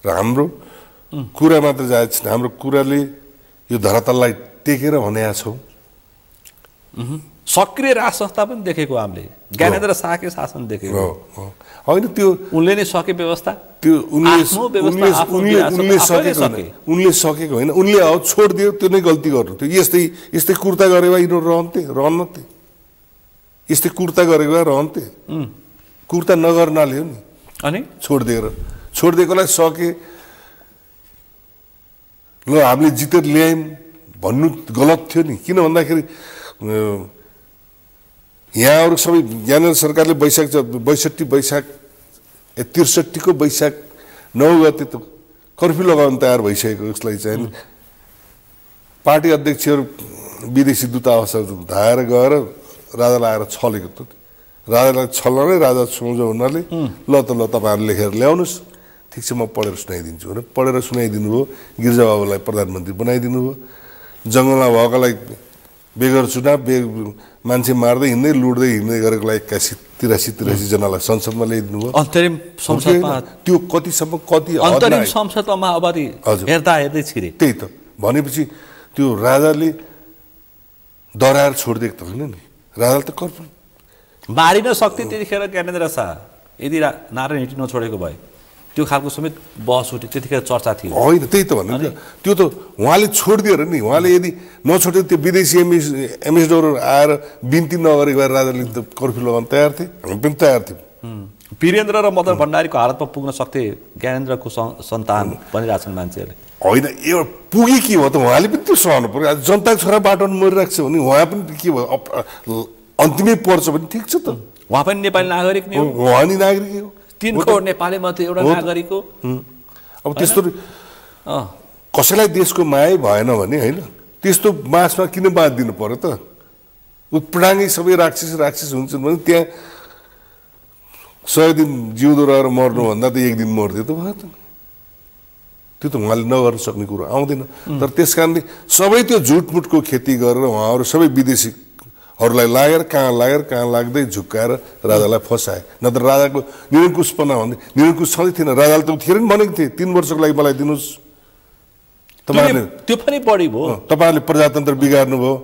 र हाम्रो कुरा मात्र जायज छैन, हाम्रो कुराले यो धरातललाई टेकेर भनेका छौँ। सक्रिय राज संस्था पनि देखेको हामीले, ज्ञानेन्द्र शाहकै शासन देखेको होइन। त्यो उनले नै सके व्यवस्था, त्यो उनले सकेको होइन, उनले अब छोडिदियो, त्यो नै गल्ती गर्नु थियो। यस्तै कुर्ता गरे भए यिनीहरू रहन्थे, यस्तै कुर्ता गरेको भए रहन्थे। कुर्ता नगर्नाले हो नि, अनि छोडिदिएकोलाई सके ल हामीले जितेर ल्यायौँ भन्नु गलत थियो नि। किन भन्दाखेरि यहाँहरू सबै ज्ञानेन्द्र सरकारले 63 को वैशाख 9 गते त कर्फ्यू लगाउन तयार भइसकेको, उसलाई चाहिँ पार्टी अध्यक्षहरू विदेशी दूतावासहरू धाएर गएर राजालाई आएर छलेको त। राजालाई छल्न नै राजा सोझो हुनाले ल तपाईँहरू लेखेर ल्याउनुहोस्, ठिक छ म पढेर सुनाइदिन्छु भने पढेर सुनाइदिनु भयो। गिरिजाबाबुलाई प्रधानमन्त्री बनाइदिनु भयो। जङ्गलमा भएकोलाई बेगर चुनाव मान्छे मार्दै हिँड्दै लुट्दै हिँड्दै गरेकोलाई 83 जनालाई संसदमा ल्याइदिनु भयो। अन्तरिम संसदमा त्यो कतिसम्म अन्तरिम संसदमा माओवादी हेर्दै छिरे। त्यही त भनेपछि त्यो राजाले डराएर छोडिदिएको त होइन नि, राजाले त कर्फ्यू मारिन सक्थे त्यतिखेर ज्ञानेन्द्र शाह, यदि नारायण हिटी नछोडेको भए त्यो खालको समेत बहस उठ्यो, त्यतिखेर चर्चा थियो। होइन त्यही त भन्नु, त्यो त उहाँले छोडिदियो र नि। उहाँले यदि नछोड्यो त्यो विदेशी एम्बेसडरहरू आएर बिन्ती नगरेको भए राजाले त कर्फ्यू लगाउन तयार थिए, हामी पनि तयार थियौँ। वीरेन्द्र र मदन भण्डारीको हालतमा पुग्न सक्थे ज्ञानेन्द्रको सन्तान भनिरहेछन् मान्छेहरूले। होइन एउटा पुगे के भयो त, उहाँले पनि त्यो सहनु पर्यो। जनताको छोरा बाटोमा मरिरहेको छ भने उहाँ पनि के भयो, अन्तिमै पर्छ भने ठिक छ त। उहाँ पनि नेपाली नागरिक नै हो, उहाँ नि नागरिक हो। 3 करोड नेपाली मध्ये एउटा नागरिक हो। अब त्यस्तो कसैलाई देशको माया भएन भने होइन, त्यस्तो मासमा किन बाँधिदिनु पर्यो त? उत्प्राङ्गै सबै राक्षस हुन्छन् भने त्यहाँ 100 दिन जिउँदो रहेर मर्नुभन्दा त 1 दिन मर्दियो त भयो त। त्यो त उहाँले नगर्न सक्ने कुरो आउँदैन। तर त्यस कारणले सबै त्यो झुटमुटको खेती गरेर उहाँहरू सबै विदेशीहरूलाई लागेर कहाँ लाग्दै झुक्काएर राजालाई फसाए। नत्र राजाको निरङ्कुशपना भन्दै निरङ्कुश छँदै थिएन। राजाले त थिएन नि भनेको थिए 3 वर्षको लागि मलाई दिनुहोस्। तपाईँहरूले त्यो पनि बढी भयो, तपाईँहरूले प्रजातन्त्र बिगार्नु भयो,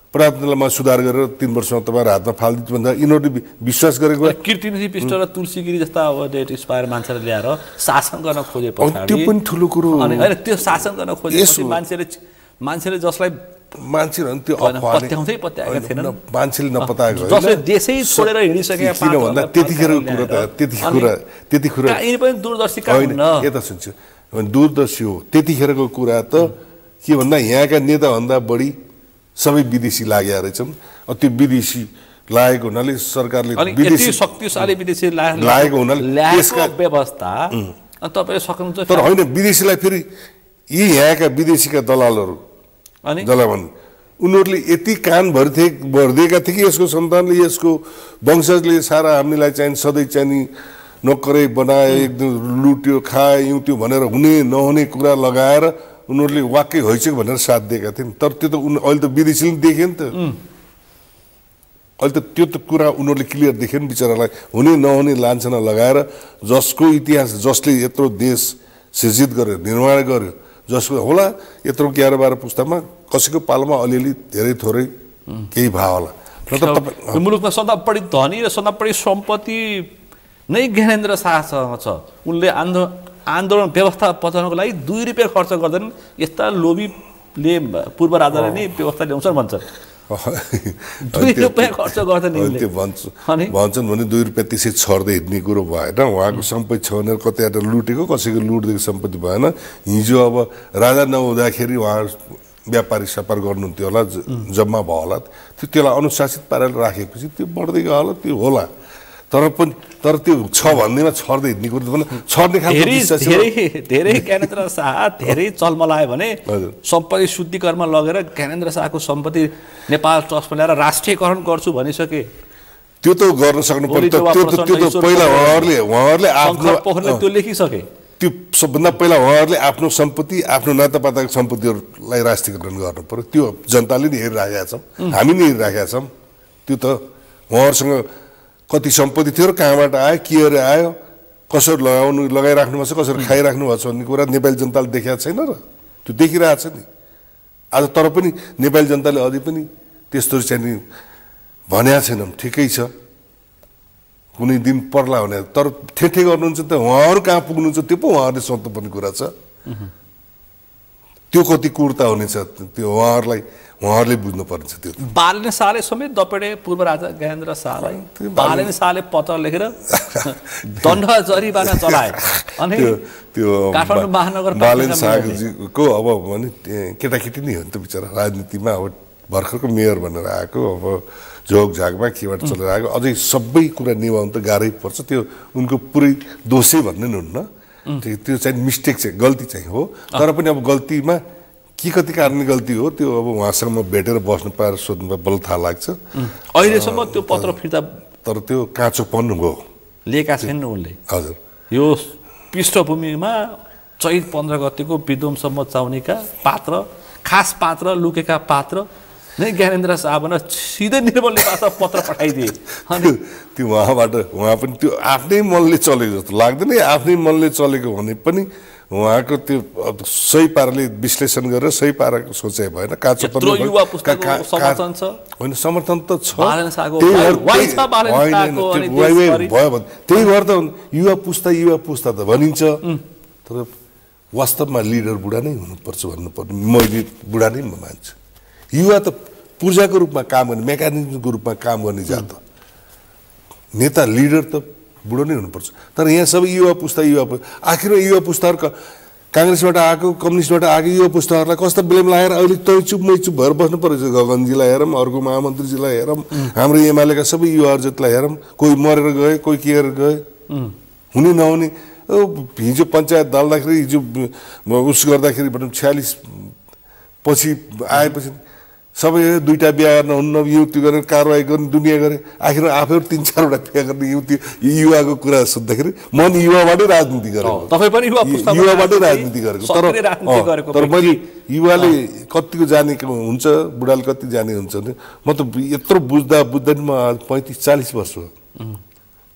प्रजातन्त्रलाई सुधार गरेर 3 वर्षमा तपाईँहरू हातमा फालिदिन्छु भन्दा यिनीहरूले विश्वास गरेको कीर्तिनिधि विष्ट र तुलसीगिरी जस्ता अब डेट एक्सपायर मान्छेले ल्याएर शासन गर्न खोजे पछाडि त्यो पनि ठुलो कुरो हो। होइन त्यो शासन गर्न खोजेपछि मान्छेले जसलाई मान्छेहरू त्यो पत्याएका थिएनन्, मान्छेले नपत्याएको जसले देशै छोडेर हिँडिसकेका किन भन्दा त्यतिखेरको कुरा त त्यति कुरा यिनी पनि दूरदर्शीका हुन्, यता सुन्छु दूरदर्शी हो। त्यतिखेरको कुरा त के भन्दा यहाँका नेताभन्दा बढी सबै विदेशी लागेका रहेछन्। त्यो विदेशी लागेको हुनाले सरकारले विदेशी शक्तिशाली विदेशी लागेको हुनाले त्यसका व्यवस्था तपाईले सक्नुहुन्छ। तर होइन, विदेशीलाई फेरि यी यहाँका विदेशीका दलालहरू उनीहरूले यति कान भरिदिएका थिए कि यसको सन्तानले यसको वंशजले सारा हामीलाई चाहिँ सधैँ चाहिँ नोकरै बनाए, एकदम लुट्यो खाए यो त्यो भनेर हुने नहुने कुरा लगाएर उनीहरूले वाक्कै हैछ भनेर साथ दिएका थिए। तर त्यो त अहिले त विदेशीले देखे नि त, अहिले त त्यो त कुरा उनीहरूले क्लियर देखे नि। बिचरालाई हुने नहुने लान्छना लगाएर जसको इतिहास, जसले यत्रो देश सिर्जित गर्यो निर्माण गर्यो जसको होला यत्रो 11-12 पुस्तामा कसैको पालोमा अलिअलि धेरै थोरै केही भयो होला यो मुलुकमा सदा बढी धनी र सदा बढी सम्पत्ति नै ज्ञानेन्द्र शाहसँग छ उनले आन्दोलन व्यवस्था बचाउनको लागि 2 रुपियाँ खर्च गर्दैनन् यस्ता लोभीले पूर्व राजाले नै व्यवस्था ल्याउँछन् भन्छन् 2 रुपियाँ खर्च गर्दैन त्यो भन्छन् भने 2 रुपियाँ त्यसै छर्दै हिँड्ने कुरो भएन उहाँको सम्पत्ति छ भनेर कतैबाट लुटेको कसैको लुटदेखि सम्पत्ति भएन हिजो अब राजा नहुँदाखेरि उहाँ व्यापारी सपार गर्नुहुन्थ्यो होला जम्मा भयो होला त्यसलाई अनुशासित पारेर राखेपछि त्यो बढ्दै गयो होला त्यो होला तर त्यो छ भन्दैमा छर्दै हिँड्ने कुरो पनि छर्ने खालको धेरै ज्ञानेन्द्र शाह धेरै चलमलायो भने सम्पत्ति शुद्धिकरणमा लगेर ज्ञानेन्द्र शाहको सम्पत्ति नेपाल ट्रस्टमा ल्याएर राष्ट्रियकरण गर्छु भनिसके त्यो त गर्न सक्नु पर्यो त्यो त पहिला उहाँहरूले आफ्नो त्यो लेखिसके त्यो सबभन्दा पहिला उहाँहरूले आफ्नो सम्पत्ति आफ्नो नातापाताको सम्पत्तिहरूलाई राष्ट्रियकरण गर्नु पर्यो त्यो जनताले नि हेरिराखेका छौँ हामी नि हेरिराखेका छौँ त्यो त उहाँहरूसँग कति सम्पत्ति थियो र कहाँबाट आयो के अरे आयो कसरी लगाइराख्नु भएको छ कसरी खाइराख्नु भएको छ भन्ने कुरा नेपाली जनताले देखाएको छैन र त्यो देखिरहेको छ नि आज तर पनि नेपाली जनताले अझै पनि त्यस्तो चाहिँ भनेको छैनौँ ठिकै छ कुनै दिन पर्ला भने तर ठेठे गर्नुहुन्छ त उहाँहरू कहाँ पुग्नुहुन्छ त्यो पो उहाँहरूले सोध्नुपर्ने कुरा छ त्यो कति कुर्ता हुनेछ त्यो उहाँहरूले बुझ्नु पर्छ त्यो बालेन शाहले समेत दपेडे पूर्व राजा ज्ञानेन्द्र शाहलाई बालेन शाहले पत्र लेखेर दण्ड जरिवाना चलाए अनि त्यो काठमाडौँ महानगर बालेन शाहको अब भने केटाकेटी नै हो नि त बिचरा राजनीतिमा अब भर्खरको मेयर भनेर आएको अब झोकझाकमा केबाट चलेर आएको अझै सबै कुरा निभाउनु त गाह्रै पर्छ त्यो उनको पुरै दोषै भन्ने नि हुन्न त्यो चाहिँ मिस्टेक चाहिँ गल्ती चाहिँ हो तर पनि अब गल्तीमा के कति कारणले गल्ती हो त्यो अब उहाँसँग म भेटेर बस्नु पाएर सोध्नु बल्ल थाहा लाग्छ अहिलेसम्म त्यो पत्र फिर्ता तर त्यो काँचोपन हो लिएका छैनन् उनले हजुर यो पृष्ठभूमिमा चैत 15 गतेको विध्वंसम्म चाउनीका पात्र खास पात्र लुकेका पात्र नै ज्ञानेन्द्र शाह भनेर सिधै निर्मल निवासमा पत्र पठाइदिए अनि त्यो उहाँ पनि त्यो आफ्नै मनले चलेको जस्तो लाग्दैन आफ्नै मनले चलेको भने पनि उहाँको त्यो सही पाराले विश्लेषण गरेर सही पाराको सोचाइ भएन काँचोपन समर्थन छ होइन समर्थन त छ भयो भने त्यही भएर त युवा पुस्ता त भनिन्छ तर वास्तवमा लिडर बुढा नै हुनुपर्छ भन्नुपर्ने मैले बुढा नै मान्छु युवा त पूर्जाको रूपमा काम गर्ने मेकानिजमको रूपमा काम गर्ने जात नेता लिडर त बुढो नै हुनुपर्छ तर यहाँ सबै युवा पुस्ता आखिरमा युवा पुस्ताहरू काङ्ग्रेसबाट आएको कम्युनिस्टबाट आएको युवा पुस्ताहरूलाई कस्तो ब्लेम लगाएर अहिले तै चुप भएर बस्नु पर्छ गगनजीलाई हेरौँ अर्को महामन्त्रीजीलाई हेरौँ हाम्रो एमालेका सबै युवाहरू जतिलाई हेरौँ कोही मरेर गए कोही केयर गए हुने नहुने हिजो पञ्चायत दल्दाखेरि हिजो उस गर्दाखेरि भनौँ 46 पछि आएपछि सबै 2टा बिहा गर्न हुन्न युवती गरेर कारवाही गर्ने दुनियाँ गरे आखिरमा आफैहरू 3-4वटा बिहा गर्ने युवती युवाको कुरा सुन्दाखेरि मन युवाबाटै राजनीति गरेको युवाबाटै राजनीति गरेको तर मैले युवाले कतिको जानेको हुन्छ बुढाले कति जाने हुन्छ भने म त यत्रो बुझ्दा नि म 35-40 वर्ष हो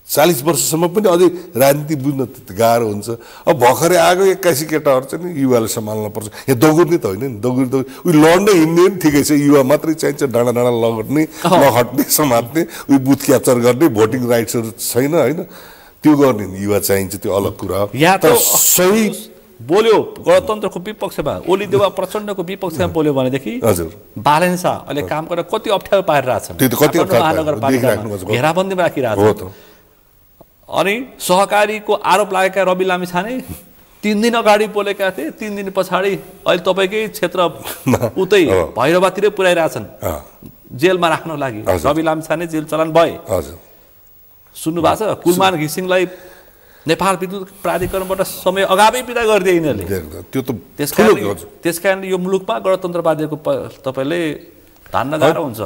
40 वर्षसम्म पनि अझै राजनीति बुझ्न गाह्रो हुन्छ अब भर्खरै आएको 81 केटाहरू चाहिँ नि युवाले सम्हाल्न पर्छ यहाँ दगुर्ने त होइन नि दगुर्ने उयो लड्ने हिँड्ने पनि ठिकै छ युवा मात्रै चाहिन्छ डाँडा लड्ने नहट्ने समात्ने उयो बुथ क्याप्चर गर्ने भोटिङ राइट्सहरू छैन होइन त्यो गर्ने युवा चाहिन्छ त्यो अलग कुरा हो तर सही बोल्यो गणतन्त्रको विपक्षमा ओली देउवा प्रचण्डको विपक्षमा बोल्यो भनेदेखि हजुर बालेन शाह अहिले काम गरेर कति अप्ठ्यारो पारिरहेछन् घेराबन्दीमा राखिरहेछन् अनि सहकारीको आरोप लागेका रवि लामिछाने 3 दिन अगाडि बोलेका थिए 3 दिन पछाडि अहिले तपाईँकै क्षेत्र उतै भैरवातिरै पुर्याइरहेछन् जेलमा राख्न लागि रवि लामिछाने जेल चलान भए सुन्नु भएको छ कुलमान घिसिङलाई नेपाल विद्युत प्राधिकरणबाट समय अगावै बिदा गरिदिए यिनीहरूले त्यो त त्यसकारण यो मुलुकमा गणतन्त्रवादीको तपाईँले धान्न गाह्रो हुन्छ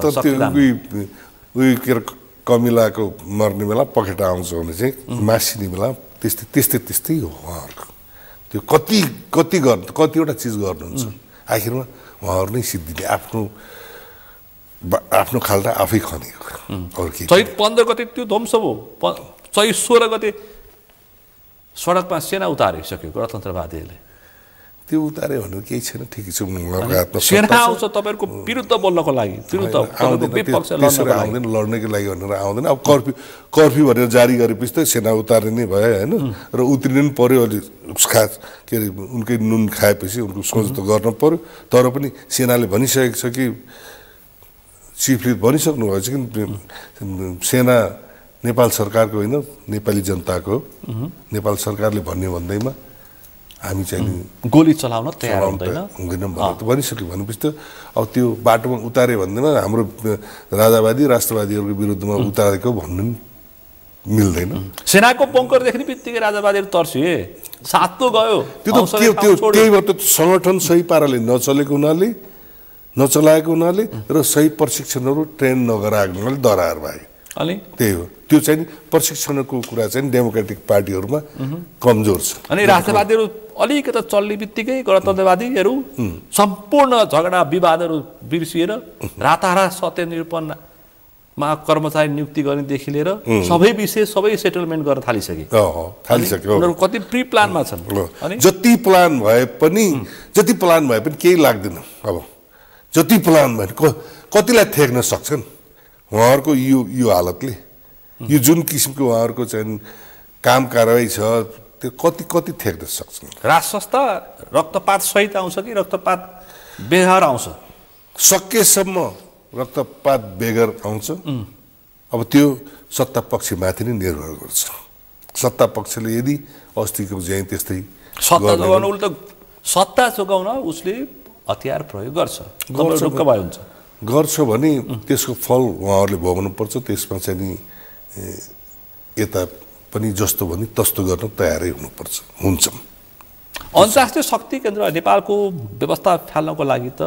कमिलाको मर्ने बेला पखेटा आउँछ भने चाहिँ मासिने बेला त्यस्तै हो उहाँहरूको त्यो कतिवटा चिज गर्नुहुन्छ आखिरमा उहाँहरू नै सिद्धिने आफ्नो खाल्टा आफै खनेको चैत 15 गते त्यो ध्वंस हो चैत 16 गते सडकमा सेना उतारिसक्यो गणतन्त्रवादीहरूले त्यो उतारे भनेर केही छैन ठिकै छ सेना आउँछ तपाईँहरूको विरुद्ध बोल्नको लागि आउँदैन लड्नको लागि भनेर आउँदैन अब कर्फ्यू भनेर जारी गरेपछि त सेना उतार्ने नै भयो होइन र उत्रिनु पनि पर्यो अलि खास के अरे उनकै नुन खाएपछि उनको सोच त गर्न पर्यो तर पनि सेनाले भनिसकेको छ कि चिफले भनिसक्नु भएको छ कि सेना नेपाल सरकारको होइन नेपाली जनताको नेपाल सरकारले भन्ने भन्दैमा हामी चाहिँ गोली चलाउन तयार हुँदैन भनेर भनिसक्यो भनेपछि त अब त्यो बाटोमा उतारे भन्दैमा हाम्रो राजावादी राष्ट्रवादीहरूको विरुद्धमा उतारेको भन्नु मिल्दैन सेनाको बङ्कर देख्ने बित्तिकै राजावादीहरू तर्सिए सातो गयो त्यो त त्यही भएर त सङ्गठन सही पाराले नचलेको हुनाले नचलाएको हुनाले र सही प्रशिक्षणहरू ट्रेन नगराएको हुनाले दरार भयो अनि त्यही हो त्यो चाहिँ प्रशिक्षणको कुरा चाहिँ डेमोक्रेटिक पार्टीहरूमा कमजोर छ अनि राष्ट्रवादीहरू अलिकति चल्ने बित्तिकै गणतन्त्रवादीहरू सम्पूर्ण झगडा विवादहरू बिर्सिएर रातारात सत्य निरूपणमा कर्मचारी नियुक्ति गर्नेदेखि लिएर सबै विषय सबै सेटलमेन्ट गर्न थालिसके उनीहरू कति प्री प्लानमा छन् अनि जति प्लान भए पनि केही लाग्दैन अब जति प्लान भए कतिलाई थेक्न सक्छन् उहाँहरूको यो हालतले यो जुन किसिमको उहाँहरूको चाहिँ काम कारवाही छ त्यो कति थेक्न सक्छन् राज संस्था रक्तपात सहित आउँछ कि रक्तपात बेगर आउँछ सकेसम्म रक्तपात बेगर आउँछ अब त्यो सत्ता पक्षमाथि नै निर्भर गर्छ सत्ता पक्षले यदि अस्तिको चाहिँ त्यस्तै सत्ता जोगाउन उसले सत्ता जोगाउन उसले हतियार प्रयोग गर्छ ढुक्क भयो हुन्छ गर्छ भने त्यसको फल उहाँहरूले भोग्नुपर्छ त्यसमा चाहिँ नि यता पनि जस्तो भने तस्तो गर्न तयारै हुनुपर्छ हुन्छ अन्तर्राष्ट्रिय शक्ति केन्द्र नेपालको व्यवस्था फाल्नको लागि त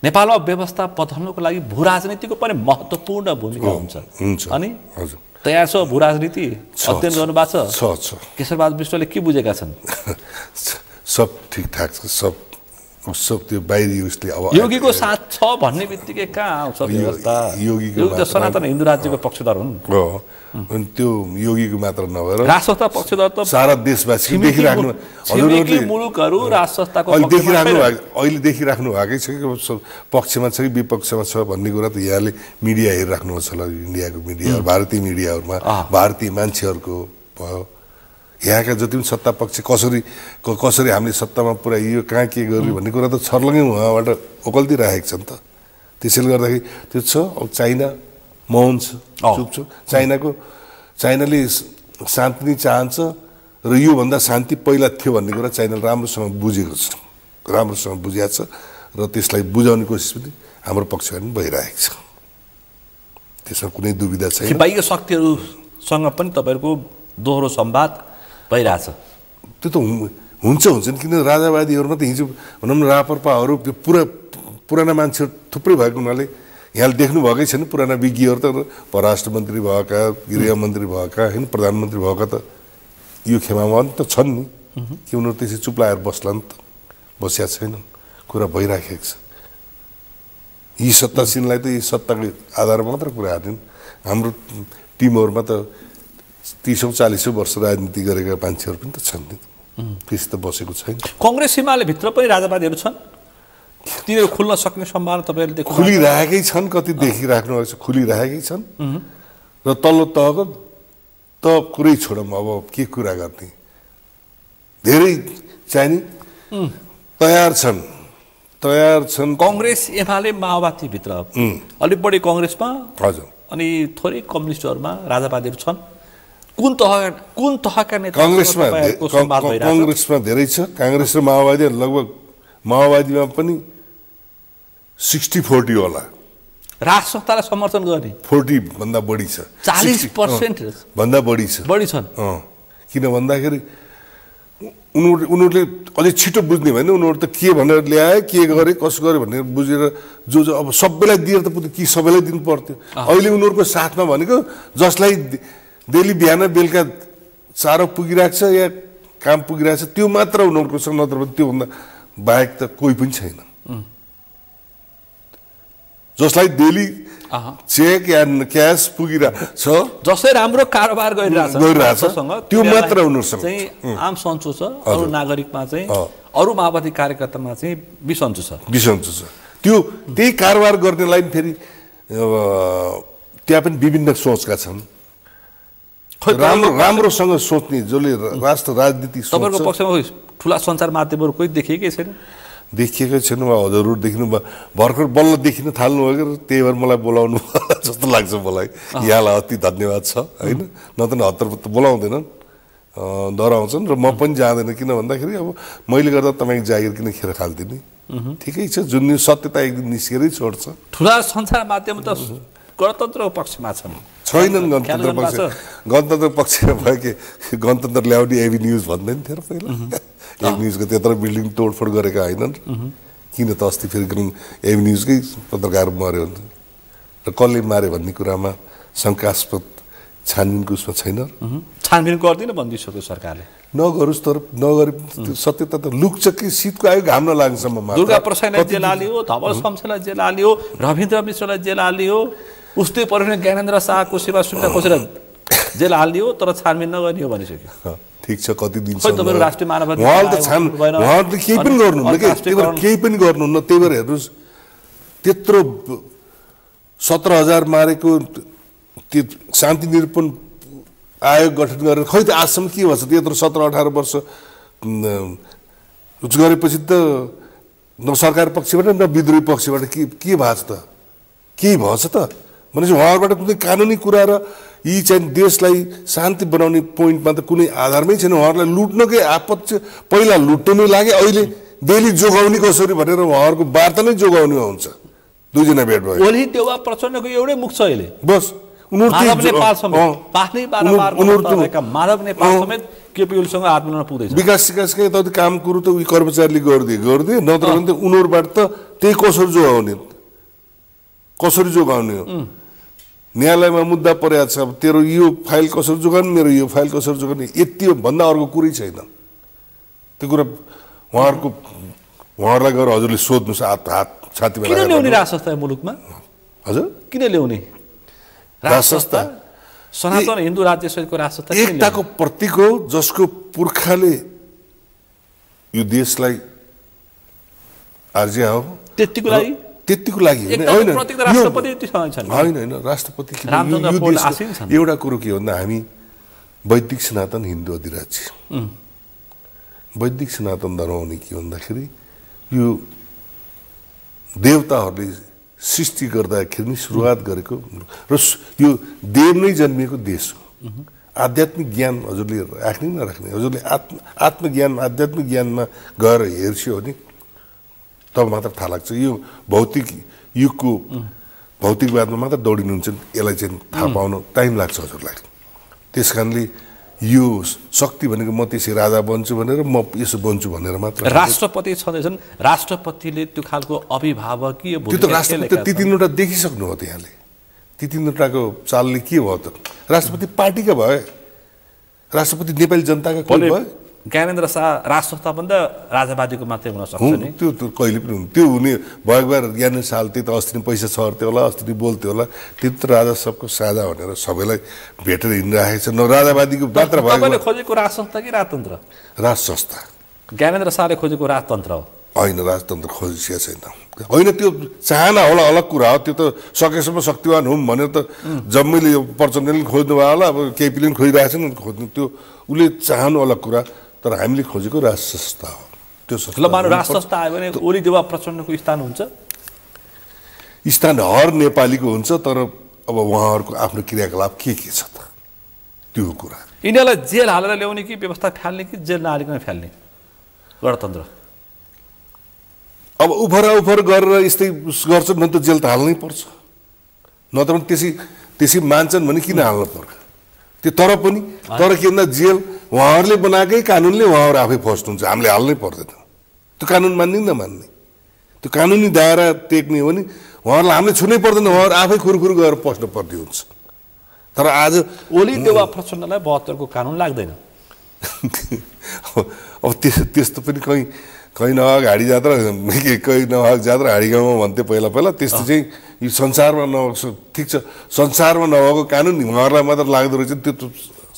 नेपालमा व्यवस्था बदल्नको लागि भू राजनीतिको पनि महत्त्वपूर्ण भूमिका हुन्छ अनि हजुर तयार छ भू राजनीति अध्ययन गर्नुभएको छ केशरबहादुर विष्टले के बुझेका छन् सब ठिकठाक छ सब त्यो बाहिरी उसले अब योगीको साथ छ भन्ने बित्तिकै कहाँ आउँछ व्यवस्था योगी त सनातन हिन्दू राज्यको पक्षधर हुन् अनि त्यो योगीको मात्र नभएर राजसंस्था पक्षधर त सारा देशवासी देखिराख्नु हजुरहरूले मुलुकहरू राजसंस्थाको अहिले देखिराख्नु भएकै छ कि पक्षमा छ कि विपक्षमा छ भन्ने कुरा त यहाँले मिडिया हेरिराख्नु छ ल इन्डियाको मिडिया भारतीय मिडियाहरूमा भारतीय मान्छेहरूको भयो यहाँका जति पनि सत्ता पक्ष कसरी हामीले सत्तामा पुऱ्याइयो कहाँ के गर्यो भन्ने कुरा त छर्लङ्गै उहाँबाट ओकल्दिराखेको छ नि त त्यसैले गर्दाखेरि त्यो छ अब चाइना मौन छ चुप छ चाइनाले शान्ति नै चाहन्छ र योभन्दा शान्ति पहिला थियो भन्ने कुरा चाइनाले राम्रोसँग बुझेको छ राम्रोसँग बुझिएको छ र त्यसलाई बुझाउने कोसिस पनि हाम्रो पक्षबाट पनि भइरहेको छ त्यसमा कुनै दुविधा छैन बाह्य शक्तिहरूसँग पनि तपाईँहरूको दोहोरो संवाद भइरहेछ त्यो त हुन्छ नि किन राजावादीहरूमा त हिजो भनौँ न रापरपाहरू त्यो पुराना मान्छेहरू थुप्रै भएको हुनाले यहाँले देख्नुभएकै छैन पुराना विज्ञहरू त परराष्ट्र मन्त्री भएका गृहमन्त्री भएका होइन प्रधानमन्त्री भएका त यो खेमामा नि त छन् नि कि उनीहरू त्यसै चुप लागेर बस्ला नि त बसिया छैनन् कुरा भइराखेको छ यी सत्तासीनलाई त यी सत्ताको आधारमा मात्र कुरा हाल्छन् हाम्रो टिमहरूमा त 30-40 वर्ष राजनीति गरेका मान्छेहरू पनि त छन् नि त्यस त बसेको छैन कङ्ग्रेस हिमालय भित्र पनि राजावादीहरू छन् तिनीहरू खुल्न सक्ने सम्भावना तपाईँहरूले देख्नु खुलिरहेकै छन् कति देखिराख्नु भएको छ खुलिरहेकै छन् र तल्लो तहको त कुरै छोडौँ अब के कुरा गर्ने धेरै चाहिने तयार छन् कङ्ग्रेस एमाले माओवादीभित्र अलिक बढी कङ्ग्रेसमा हजुर अनि थोरै कम्युनिस्टहरूमा राजावादीहरू छन् कुन तहका नेता कङ्ग्रेसमा धेरै छ काङ्ग्रेस र माओवादी लगभग माओवादीमा पनि 60-40 होला राज संस्थालाई समर्थन गर्ने 40 भन्दा बढी छ 40% भन्दा बढी छन् किन भन्दाखेरि उनीहरूले अझै छिटो बुझ्ने भने उनीहरू त के भनेर ल्याए के गरे कसो गरे भनेर बुझेर जो अब सबैलाई दिएर त कि सबैलाई दिनु पर्थ्यो अहिले उनीहरूको साथमा भनेको जसलाई डेली बिहान बेलुका चारो पुगिरहेको छ या काम पुगिरहेको छ त्यो मात्र उनीहरूको छ नत्र भने त्योभन्दा बाहेक त कोही पनि छैन जसलाई डेली चेक या क्यास पुगिरहेको छ, जसै राम्रो कारोबार गरिरहेछ त्यो मात्र उनीहरुसँग चाहिँ आम सन्चो छ, अरू नागरिकमा चाहिँ अरू माओवादी कार्यकर्तामा चाहिँ बिसन्चो छ। त्यो त्यही कारोबार गर्नेलाई फेरि त्यहाँ पनि विभिन्न सोचका छन्, राम्रोसँग सोच्ने जसले राष्ट्र राजनीति सोच्छ। तपाईको पक्षमा ठुला सञ्चार माध्यमहरु कोही देखिएकै छैन? देखिएकै छैन, हजुरहरु देख्नु भर्खर बल्ल देखिन थाल्नु भयो, त्यही भएर मलाई बोलाउनु जस्तो लाग्छ मलाई। यहाँलाई अति धन्यवाद छ हैन, नत्र हतार बोलाउँदैनन्, डराउँछन् र म पनि जाँदैन। किन भन्दाखेरि अब मैले गर्दा तपाईको जागिर किन खेर खाल्दिने, ठिकै छ, जुन सत्यता एक दिन निस्केरै छोड्छ। ठुला सञ्चार माध्यम त गणतन्त्रको पक्षमा छन्, छैनन् गणतन्त्र पक्ष। गणतन्त्र पक्षमा भयो कि गणतन्त्र ल्याउने एबी न्युज भन्दैन थियो पहिला। एबी न्युजको त्यत्रो बिल्डिङ तोडफोड गरेका होइनन्, किन त अस्ति फेरि एबी न्युजकै पत्रकार मर्यो र कसले मार्यो भन्ने कुरामा शङ्कास्पद छानबिनको उसमा छैन। छानबिन गर्दिन भनिदिइसक्यो सरकारले, नगरोस्, तर नगरे सत्यता त लुक्छ कि शीतको आयो घाम नलाग्नेसम्म। दुर्गा प्रसाईलाई जेल हालियो, धवल शमशेरलाई जेल हालियो, रविन्द्र मिश्रलाई जेल हालियो, उस्तै परिने ज्ञानेन्द्र शाहको सेवा सुविधा खोजेर जेल हालियो, तर छानबिन नगर्ने हो भनिसक्यो। ठिक छ, कति दिन राष्ट्रिय मानव उहाँले त केही पनि गर्नुहुन्न कि, केही पनि गर्नुहुन्न। त्यही भएर हेर्नुहोस्, त्यत्रो 17,000 मारेको त्यो शान्ति निरूपण आयोग गठन गरेर खै त आजसम्म के भन्छ? त्यत्रो 17-18 वर्ष गरेपछि त न सरकार पक्षबाट न विद्रोही पक्षबाट के भएको छ त? केही भएछ त? भनेपछि उहाँहरूबाट कुनै कानुनी कुरा र यी चाहिँ देशलाई शान्ति बनाउने पोइन्टमा त कुनै आधारमै छैन। उहाँहरूलाई लुट्नकै आपत्ति, पहिला लुट्नुमै लागे, अहिले बेली जोगाउने कसरी भनेर उहाँहरूको वार्ता नै जोगाउने हुन्छ। दुईजना भेट भयो। ओली देउवा प्रचण्डको एउटै मुख छ अहिले, बस माधव नेपाल समेत माधव नेपाल समेत केपी ओलीसँग हात मिलाउन पुग्दैछ। विकास सिकासका यताउति काम कुरो त उही कर्मचारीले गरिदिए, नत्र भने त उनीहरूबाट त त्यही कसरी जोगाउने हो। न्यायालयमा मुद्दा परेको छ, अब तेरो यो फाइल कसरी जोगाउने, मेरो यो फाइल कसरी जोगाउने, यति भन्दा अर्को कुरै छैन। त्यो कुरा उहाँहरूलाई गएर हजुरले सोध्नुहोस्, हात छातीमा किन ल्याउने राजसंस्था मुलुकमा? हजुर किन ल्याउने राजसंस्था? सनातन हिन्दू राज्य सहितको राजसंस्था एकताको प्रतीक हो, जसको पुर्खाले यो देशलाई आर्जिया हो। त्यतिको लागि होइन, राष्ट्रपति एउटा कुरो के भन्दा हामी वैदिक सनातन हिन्दू अधिराज्य, वैदिक सनातन धर्म हुने के भन्दाखेरि यो देवताहरूले सृष्टि गर्दाखेरि सुरुवात गरेको र यो देव नै जन्मिएको देश हो। आध्यात्मिक ज्ञान हजुरले राख्ने नराख्ने, हजुरले आत्मज्ञान आध्यात्मिक ज्ञानमा गएर हेर्छियो भने तब मात्र थाहा लाग्छ। यो भौतिक युगको भौतिकवादमा मात्र दौडिनुहुन्छ, यसलाई चाहिँ थाहा पाउन टाइम लाग्छ हजुरलाई। त्यस कारणले यो शक्ति भनेको म त्यसै राजा बन्छु भनेर, म यसो बन्छु भनेर मात्र राष्ट्रपति छँदैछन्। राष्ट्रपतिले त्यो खालको अभिभावकीय त्यो त राष्ट्रपति ती तीनवटा देखिसक्नु हो त्यहाँले। ती तीनवटाको चालले के भयो त? राष्ट्रपति पार्टीका भए, राष्ट्रपति नेपाली जनताका कोही भए। ज्ञानेन्द्र शाह राजसंस्था पनि त राजावादीको मात्रै हुन सक्छ नि। त्यो कहिले पनि त्यो हुने भएको भएर ज्ञानेन्द्र शाहले त्यही त अस्ति नै पैसा छर्थ्यो होला, अस्ति नै बोल्थ्यो होला, त्यो त राजा सबको साझा भनेर सबैलाई भेटेर हिँडिरहेको छ। न राजावादीको मात्र भयो। खोजेको राजसंस्था कि राजतन्त्र? राजसंस्था। ज्ञानेन्द्र शाहले खोजेको राजतन्त्र हो? होइन, राजतन्त्र खोजिसकेको छैन। होइन, त्यो चाहना होला, अलग कुरा हो। त्यो त सकेसम्म शक्तिवान हुँ भनेर त जम्मैले प्रचण्डले खोज्नु भयो होला, अब केपीले पनि खोजिरहेको छ नि खोज्नु, त्यो उसले चाहनु अलग कुरा, तर हामीले खोजेको राजसंस्था हो। त्यो राजसंस्था आयो भने ओली देउवा प्रचण्डको स्थान हुन्छ? स्थान हर नेपालीको हुन्छ, तर अब उहाँहरूको आफ्नो क्रियाकलाप के छ त, त्यो कुरा। यिनीहरूलाई जेल हालेर ल्याउने कि व्यवस्था फाल्ने कि जेल नहालिकन फाल्ने गणतन्त्र? अब उफर गरेर यस्तै गर्छन् भने त जेल त हाल्नै पर्छ, नत्र भने त्यसै मान्छन् भने किन हाल्नु पर्छ? त्यो तर के भन्दा जेल उहाँहरूले बनाएकै कानुनले उहाँहरू आफै फस्नुहुन्छ, हामीले हाल्नै पर्दैन। त्यो कानुन मान्ने नमान्ने, त्यो कानुनी दायरा टेक्ने हो भने उहाँहरूलाई हामीले छुनै पर्दैन, उहाँहरू आफै खुरखुर गरेर पस्नु पर्ने हुन्छ। तर आज ओली देउवा प्रचण्डलाई 72 को कानुन लाग्दैन। अब त्यस्तो पनि कहीँ कहीँ नभएको हाडी जात्रा कहीँ नभएको जात्रा हाडी गाउँमा भन्थे पहिला पहिला त्यस्तो चाहिँ यो संसारमा नभएको ठिक छ संसारमा नभएको कानुन उहाँहरूलाई मात्र लाग्दो रहेछ त्यो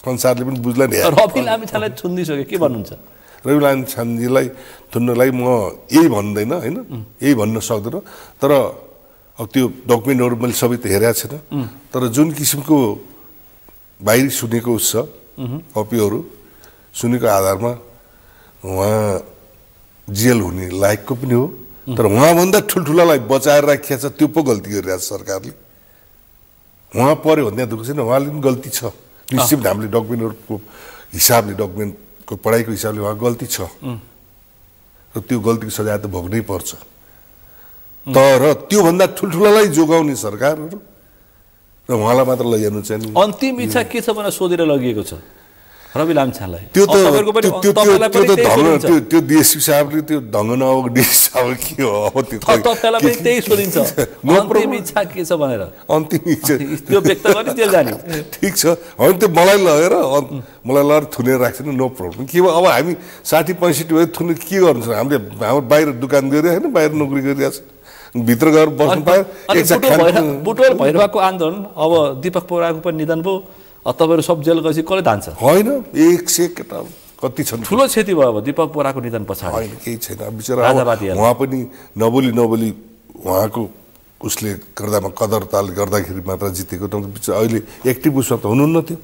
संसारले पनि बुझ्ला नि रवि लामिछानेलाई छुन्दिसक्यो के भन्नुहुन्छ रवि लामिछानेजीलाई थुन्नलाई म यही भन्दैन होइन यही भन्न सक्दैन तर अब त्यो डकुमेन्टहरू मैले सबै त हेरेको छैन तर जुन किसिमको बाहिरी सुनेको छ कपीहरू सुनेको आधारमा उहाँ जेल हुने लायकको पनि हो तर उहाँभन्दा ठुल्ठुलालाई बचाएर राखिया छ त्यो पो गल्ती गरिरहेको छ सरकारले उहाँ पर्यो भन्ने दुःख छैन उहाँले पनि गल्ती छ निश्चित हामीले डकुमेन्टहरूको हिसाबले डकुमेन्टको पढाइको हिसाबले उहाँ गल्ती छ र त्यो गल्तीको सजाय त भोग्नै पर्छ तर त्योभन्दा ठुल्ठुलालाई जोगाउने सरकारहरू र उहाँलाई मात्र लैजानु चाहिँ अन्तिम इच्छा के छ भनेर सोधेर लगिएको छ रवि लामिछानेलाई त्यो त त्यो डिएसपी साहबले त्यो ढङ्ग नभएको डिएसपी साहब के हो अब त्यो तपाईँलाई पनि त्यही सोधिन्छ अन्तिम इच्छा के छ भनेर अन्तिम इच्छा त्यो व्यक्त गर्ने जेल जाने ठिक छ होइन त्यो मलाई लगेर थुनेर राख्छ नो प्रब्लम के भयो अब हामी 60-65 भए थुने के गर्नु छ हामीले हाम्रो बाहिर दोकान गरिरहेको होइन बाहिर नोकरी गरिरहेको छ भित्र गएर बस्नु पायो बुटोल भैरवाको आन्दोलन अब दीपक पोखराको पनि निधन भयो तपाईँहरू सब जेल गएपछि कसले धान्छ होइन 100 केटा कति छन् ठुलो क्षति भयो अब दीपक पोखराको निधन पछाडि होइन केही छैन बिचरा उहाँ पनि नबोली उहाँको उसले गर्दामा कदरताल गर्दाखेरि मात्र जितेको त बिचरा अहिले एक्टिभ उसमा त हुनुहुन्न थियो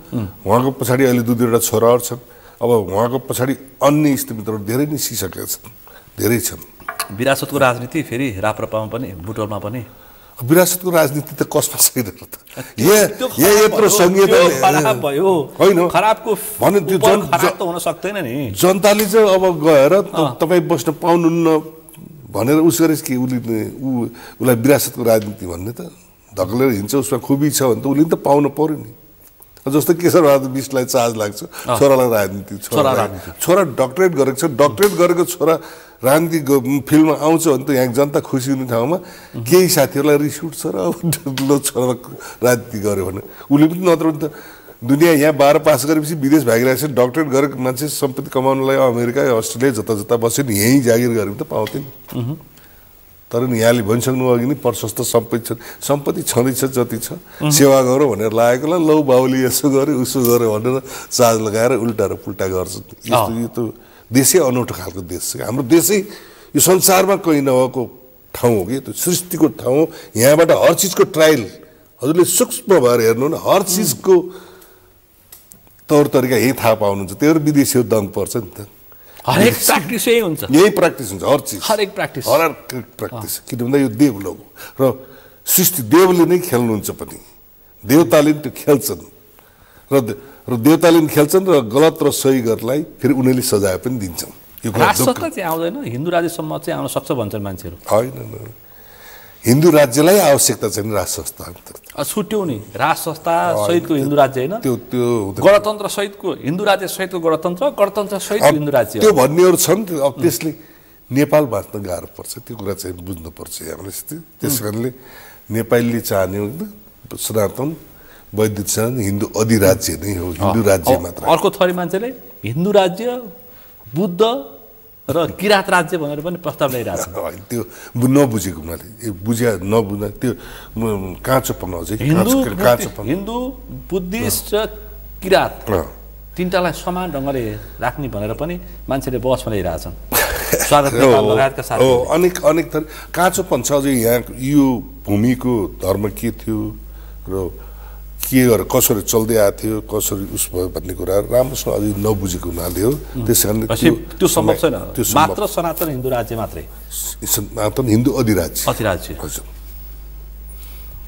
उहाँको पछाडि अहिले 2-2 छोराहरू छन् अब उहाँको पछाडि अन्य इष्टमित्रहरू धेरै नै सिसकेका छन् धेरै छन् विरासतको राजनीति फेरि राप्रपामा पनि बुटोलमा पनि विरासतको राजनीति त कसमा छैन त यत्रो संहिता भयो होइन खराबको भने त्यो खराब त हुन सक्दैन नि जनताले चाहिँ अब गएर तपाईँ बस्न पाउनुहुन्न भनेर उस गरेछ कि उसलाई विरासतको राजनीति भन्ने त धक्लेर हिँड्छ उसमा खुबी छ भने त उसले त पाउनु पर्यो नि जस्तो केशरबहादुर बिष्टलाई चार्ज लाग्छ छोरालाई राजनीति छोरा डक्टरेट गरेको छ डक्टरेट गरेको छोरा राजनीति फिल्डमा आउँछ भने त यहाँ जनता खुसी हुने ठाउँमा केही साथीहरूलाई रिस उठ्छ र अब छोरा राजनीति गर्यो भने उसले पनि नत्र भने त दुनियाँ यहाँ 12 पास गरेपछि विदेश भागिरहेको छ डक्टरेट गरेको मान्छे सम्पत्ति कमाउनलाई अमेरिका अस्ट्रेलिया जता जता बस्यो नि यहीँ जागिर गऱ्यो भने त पाउँथ्यो नि तर नि यहाँले भनिसक्नु अघि नै प्रशस्त सम्पत्ति छँदैछ जति छ सेवा गरौँ भनेर लागेकोलाई लौ बाउले यसो गर्यो उसो गर्यो भनेर चार्ज लगाएर उल्टा र पुल्टा गर्छ यो त देशै अनौठो खालको देश छ हाम्रो देशै यो संसारमा कहीँ नभएको ठाउँ हो कि त्यो सृष्टिको ठाउँ हो यहाँबाट हर चिजको ट्रायल हजुरले सूक्ष्म भएर हेर्नु न हर चिजको तौर तरिका यही थाहा पाउनुहुन्छ त्यो विदेशी दङ पर्छ नि त हरेक प्र्याक्टिस यही हुन्छ यही प्र्याक्टिस हुन्छ हर चिज हरेक प्र्याक्टिस किन भन्दा यो देवलोक र सृष्टि देवले नै खेल्नुहुन्छ पनि देवताले पनि त्यो खेल्छन् र देवताले पनि खेल्छन् र गलत र सही गर्नलाई फेरि उनीहरूले सजाय पनि दिन्छन् यो राजसत्ता चाहिँ आउँदैन हिन्दू राज्यसम्म चाहिँ आउन सक्छ भन्छन् मान्छेहरू होइन हिन्दू राज्यलाई आवश्यकता छैन राज संस्था छुट्यो नि राज संस्था सहितको हिन्दू राज्य होइन त्यो गणतन्त्र सहितको हिन्दू राज्य सहितको गणतन्त्र सहितको हिन्दू राज्य त्यो भन्नेहरू छन् अब त्यसले नेपाल बाँच्न गाह्रो पर्छ त्यो कुरा चाहिँ बुझ्नुपर्छ हामीले त्यस कारणले नेपालीले चाहने हो सनातन वैदिक हिन्दू अधिराज्य नै हो हिन्दू राज्य मात्र अर्को थरी मान्छेले हिन्दू राज्य बुद्ध र किराँत राज्य भनेर पनि प्रस्ताव ल्याइरहेछ त्यो नबुझेको हुनाले बुझ्या नबुझ्दा त्यो काँचोपन अझै हिन्दू बुद्धिस्ट र किराँत तिनटालाई समान ढङ्गले राख्ने भनेर पनि मान्छेले बहसमा ल्याइरहेछन् स्वागत नेपाल लगायतका साथी अनेक थरी काँचोपन छ अझै यहाँ यो भूमिको धर्म के थियो र के गरेर कसरी चल्दै आएको थियो कसरी उस भयो भन्ने कुरा राम्रोसँग अझै नबुझेको हुनाले हो त्यस कारणले त्यो सम्भव छैन मात्र सनातन हिन्दू राज्य मात्रै सनातन हिन्दू अधिराज्य हजुर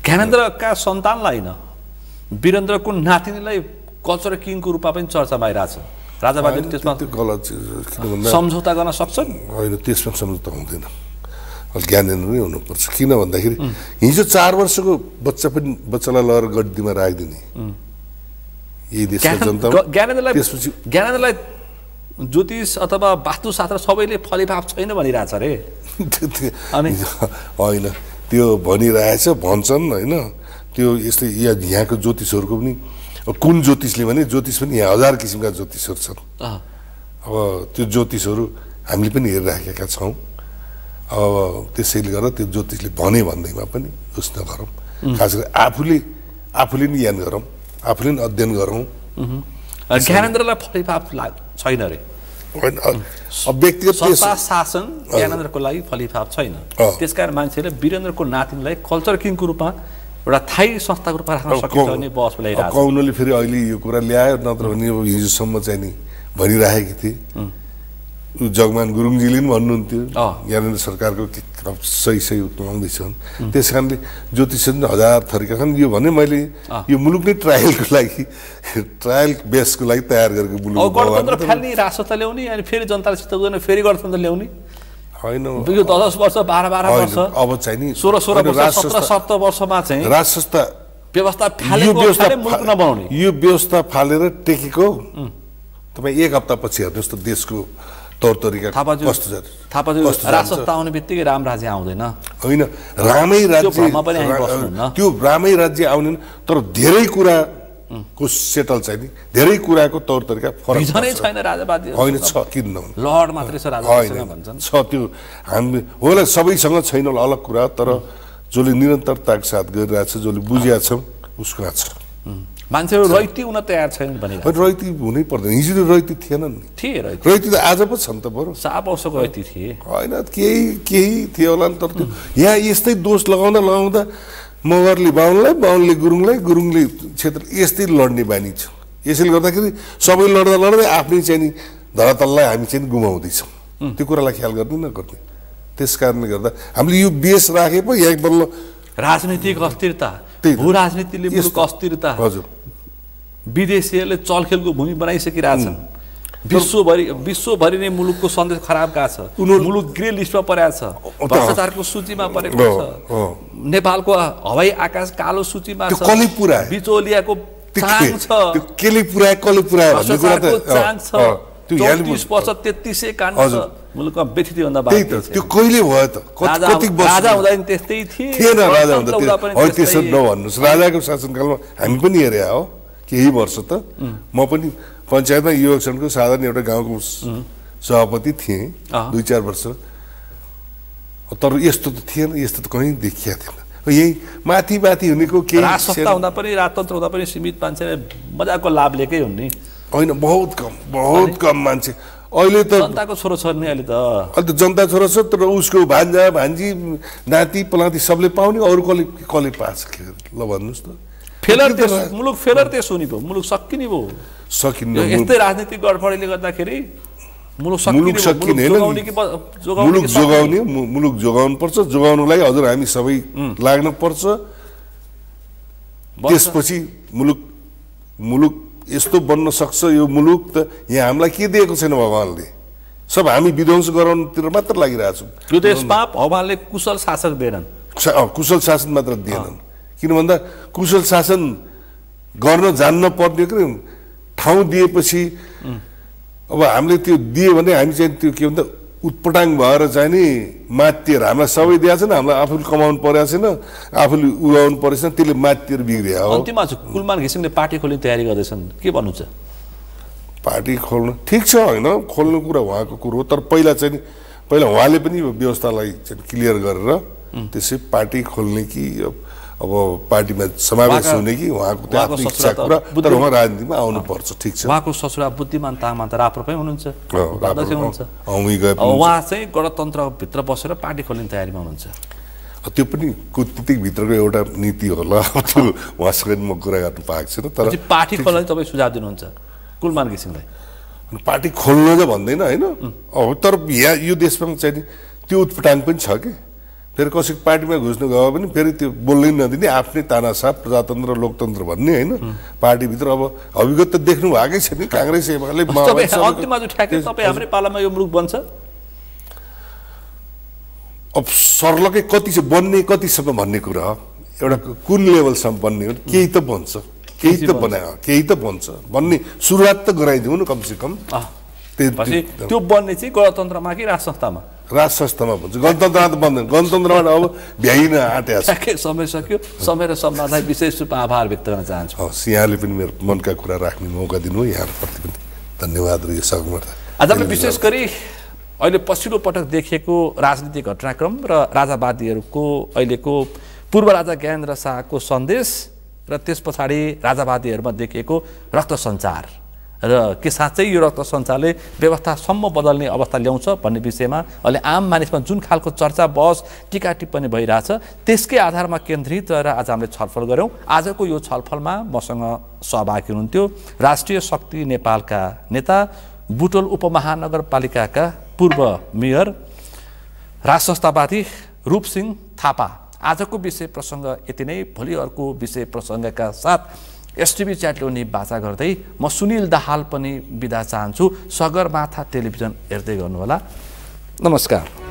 ज्ञानेन्द्रका सन्तानलाई होइन वीरेन्द्रको नातिनीलाई कल्चरल किङको रूपमा पनि चर्चामा आइरहेछ राजाबादले त्यसमा त्यो गलत किन भन्दा सम्झौता गर्न सक्छन् होइन त्यसमा सम्झौता हुँदैन ज्ञानेन्द्र नै हुनुपर्छ किन भन्दाखेरि हिजो 4 वर्षको बच्चालाई लगेर गड्डीमा राखिदिने यही देशको जनता ज्ञानेन्द्रलाई ज्योतिष अथवा वास्तुशास्त्र सबैले फलिफाप छैन भनिरहेछ अरे अनि होइन त्यो भनिरहेछ भन्छन् होइन त्यो यस्तै यहाँको ज्योतिषहरूको पनि कुन ज्योतिषले भने ज्योतिष पनि यहाँ 1000 किसिमका ज्योतिषहरू छन् अब त्यो ज्योतिषहरू हामीले पनि हेरिराखेका छौँ। अब त्यसैले गर्दा त्यो ज्योतिषले भने भन्दैमा पनि उस नगरौँ, खास गरी आफूले नि ज्ञान गरौँ, आफूले नि अध्ययन गरौँ। ज्ञानेन्द्रलाई फलिफाप छैन रे, व्यक्तिगत सत्ता शासन ज्ञानेन्द्रको लागि फलिफाप छैन। त्यसकारण मान्छेले वीरेन्द्रको नातिनीलाई कल्चर किङको रूपमा एउटा थाई संस्थाको रूपमा राख्न सकिन्छ भन्ने बहस ल्याइरहेको छ। कौनले फेरि अहिले यो कुरा ल्यायो, नत्र भने हिजोसम्म चाहिँ नि भनिराखेकी थिए। जगमान गुरुङजीले पनि भन्नुहुन्थ्यो ज्ञानेन्द्र सरकारको सही उठाउँदैछन्। त्यस कारणले ज्योतिष हजार थरीका छन्। यो भने मैले यो मुलुक नै ट्रायल बेसको लागि तयार गरेको मुलुक गणतन्त्र फाल्ने राष्ट्रता ल्याउने अनि फेरि जनताले सिद्ध गर्न फेरि गणतन्त्र ल्याउने होइन। यो 10 वर्ष 12 वर्ष अब चाहिँ नि 16 वर्ष 17 वर्षमा चाहिँ राज संस्था व्यवस्था फालेको मुलुक नबनाउने, यो व्यवस्था फालेर टेकेको तपाईँ एक हप्ता पछि हेर्नुहोस् त देशको तौर तरिका कस्तो छ। राजसत्ता आउने बित्तिकै राम राज्य आउँदैन होइन, रामै राज्य त्यो रामै राज्य आउने, तर धेरै कुराको सेटल चाहिँ नि धेरै कुराको तौर तरिका फरक छैन। राजावादी होइन छ, किन नहुने, लहर मात्रै छ राजासँग भन्छन्। छ त्यो हामी होला सबैसँग छैन होला अलग कुरा, तर जसले निरन्तरताको साथ गरिरहेछ, जसले बुझिया छ उसको छ। मान्छेहरू रैती हुन तयार छैन भने रैती हुनै पर्दैन। हिजो रैती थिएन नि, रैती त आज पो छ नि त, बरु 7 वर्षको रैती थिए होइन, केही थियो होला नि। तर त्यो यहाँ यस्तै दोष लगाउँदा मगरले बाहुनलाई गुरुङले क्षेत्र यस्तै लड्ने बानी छ। यसैले गर्दाखेरि सबै लड्दै आफ्नै चाहिँ नि धरातललाई हामी चाहिँ गुमाउँदैछौँ। त्यो कुरालाई ख्याल गर्ने नगर्ने, त्यस कारणले गर्दा हामीले यो बेस राखे पो यहाँ बल्ल राजनीतिक अस्थिरता, भू राजनीतिले मुलुक अस्थिरता, हजुर विदेशीहरूले चलखेलको भूमि बनाइसकिरहेछन्। विश्वभरि नै मुलुकको सन्देश खराब गएको छ। मुलुक ग्रे लिस्टमा परेको छ, भ्रष्टाचारको सूचीमा परेको छ, नेपालको हवाई आकाश कालो सूचीमा छ, बिचौलियाको चाङ छ, चाङ छ, 34 वर्ष 33 काण्ड छ मुलुकमा व्यथित भन्दा बाँकी छ। त्यो कहिले भयो त? राजा हुँदा पनि त्यस्तै थिएन, राजा हुँदा पनि त्यसो नभन्नुहोस्। राजाको शासनकालमा हामी पनि हेरे हो केही वर्ष त, म पनि पञ्चायतमा युवक सङ्घको साधारण एउटा गाउँको सभापति थिएँ 2-4 वर्ष, तर यस्तो त थिएन, यस्तो त कहीँ देखिया थिएन। यही माथि हुनेको केही राजसत्ता हुँदा पनि राजतन्त्र हुँदा पनि सीमित मान्छेले मजाको लाभ लिएकै हुन् नि, होइन बहुत कम मान्छे। अहिले त जनताको छोरो छ नि, अहिले त जनता छोरो छ, तर उसको भान्जा भान्जी नाति पलाती सबले पाउने, अरू कसले पाछ ल भन्नुहोस् त। मुलुक फेलर त्यस हुने भयो, मुलुक सकिने भयो, यस्तै राजनीतिक गडबडीले गर्दाखेरि मुलुक सकिने मुलुक जोगाउनु पर्छ। जोगाउनुलाई हजुर हामी सबै लाग्नु पर्छ। त्यसपछि मुलुक यस्तो बन्न सक्छ। यो मुलुक त यहाँ हामीलाई के दिएको छैन भगवानले, सब हामी विध्वंस गराउनुतिर मात्र लागिरहेछौँ। यो देशमा भगवानले कुशल शासक दिएनन्, कुशल शासन मात्र दिएनन्। किन भन्दा कुशल शासन गर्न जान्न पर्ने ठाउँ दिएपछि अब हामीले त्यो दियो भने हामी चाहिँ त्यो के भन्छ उत्पटाङ भएर चाहिँ नि मातिएर हामीलाई सबै दिएको छैन, हामीलाई आफूले कमाउनु परेको छैन, आफूले उगाउनु परेको छैन, त्यसले मातिएर बिग्रियो। अन्तिममा कुलमान घिसिङले पार्टी खोल्ने तयारी गर्दैछन्, के भन्नु छ? पार्टी खोल्नु ठिक छ, होइन खोल्नु कुरा उहाँको कुरो हो, तर पहिला उहाँले पनि व्यवस्थालाई चाहिँ क्लियर गरेर त्यसै पार्टी खोल्ने कि अब पार्टीमा समावेश हुने कि उहाँको इच्छा कुरा, तर उहाँ राजनीतिमा आउनुपर्छ। ठिक छ, उहाँको ससुरा बुद्धिमान तामाङ त राप्रपै हुनुहुन्छ, अध्यक्ष हुनुहुन्छ, उहाँ चाहिँ गणतन्त्रभित्र बसेर पार्टी खोल्ने तयारीमा हुनुहुन्छ। त्यो पनि कुटनीतिकभित्रको एउटा नीति होला, त्यो उहाँसँग म कुरा गर्नु पाएको छैन। तर पार्टी खोल्न तपाईँ सुझाव दिनुहुन्छ कुलमान घिसिङलाई? पार्टी खोल्न त भन्दैन होइन, अब तर यहाँ यो देशमा चाहिँ त्यो उत्पटाङ पनि छ कि फेरि कसैको पार्टीमा घुस्नु गयो भने फेरि त्यो बोल्नै नदिने, आफ्नै तानासाथ प्रजातन्त्र लोकतन्त्र भन्ने होइन। पार्टीभित्र अब अभिगत त देख्नु भएकै छ नि, काङ्ग्रेस एमाले अन्तिममा ठ्याक्कै तपाईँ हाम्रै पालामा यो मुलुक बन्छ। अब सर्लकै कति चाहिँ बन्ने कतिसम्म भन्ने कुरा हो, एउटा कुन लेभलसम्म बन्ने हो, केही त बन्छ, केही त बनायो, केही त बन्छ भन्ने सुरुवात त गराइदिउँ न कमसेकम। त्यो बन्ने चाहिँ गणतन्त्रमा कि राज संस्थामा? राज संस्थामा भन्छ, गणतन्त्रमा त बन्दैन, गणतन्त्रमा अब भ्याइन आँटेको छ। समय सक्यो, समय र सम्मानलाई विशेष रूपमा आभार व्यक्त गर्न चाहन्छु। यहाँले पनि मेरो मनका कुरा राख्ने मौका दिनु, यहाँप्रति पनि धन्यवाद र यो सगमर्ता। आज हामीले विशेष गरी अहिले पछिल्लो पटक देखिएको राजनीतिक घटनाक्रम र राजावादीहरूको अहिलेको पूर्व राजा ज्ञानेन्द्र शाहको सन्देश र त्यस पछाडि राजावादीहरूमा देखिएको रक्त सञ्चार र के साँच्चै यो रक्त सञ्चारले व्यवस्थासम्म बदल्ने अवस्था ल्याउँछ भन्ने विषयमा अहिले आम मानिसमा जुन खालको चर्चा बहस टीका टिप्पणी भइरहेछ त्यसकै आधारमा केन्द्रित रहेर आज हामीले छलफल गऱ्यौँ। आजको यो छलफलमा मसँग सहभागी हुनुहुन्थ्यो राष्ट्रिय शक्ति नेपालका नेता बुटोल उपमहानगरपालिकाका पूर्व मेयर राजसंस्थावादी रूपसिंह थापा। आजको विषय प्रसङ्ग यति नै। भोलि अर्को विषय प्रसङ्गका साथ एसटिभी च्याट ल्याउने बाचा गर्दै म सुनिल दाहाल पनि बिदा चाहन्छु। सगरमाथा टेलिभिजन हेर्दै गर्नुहोला। नमस्कार।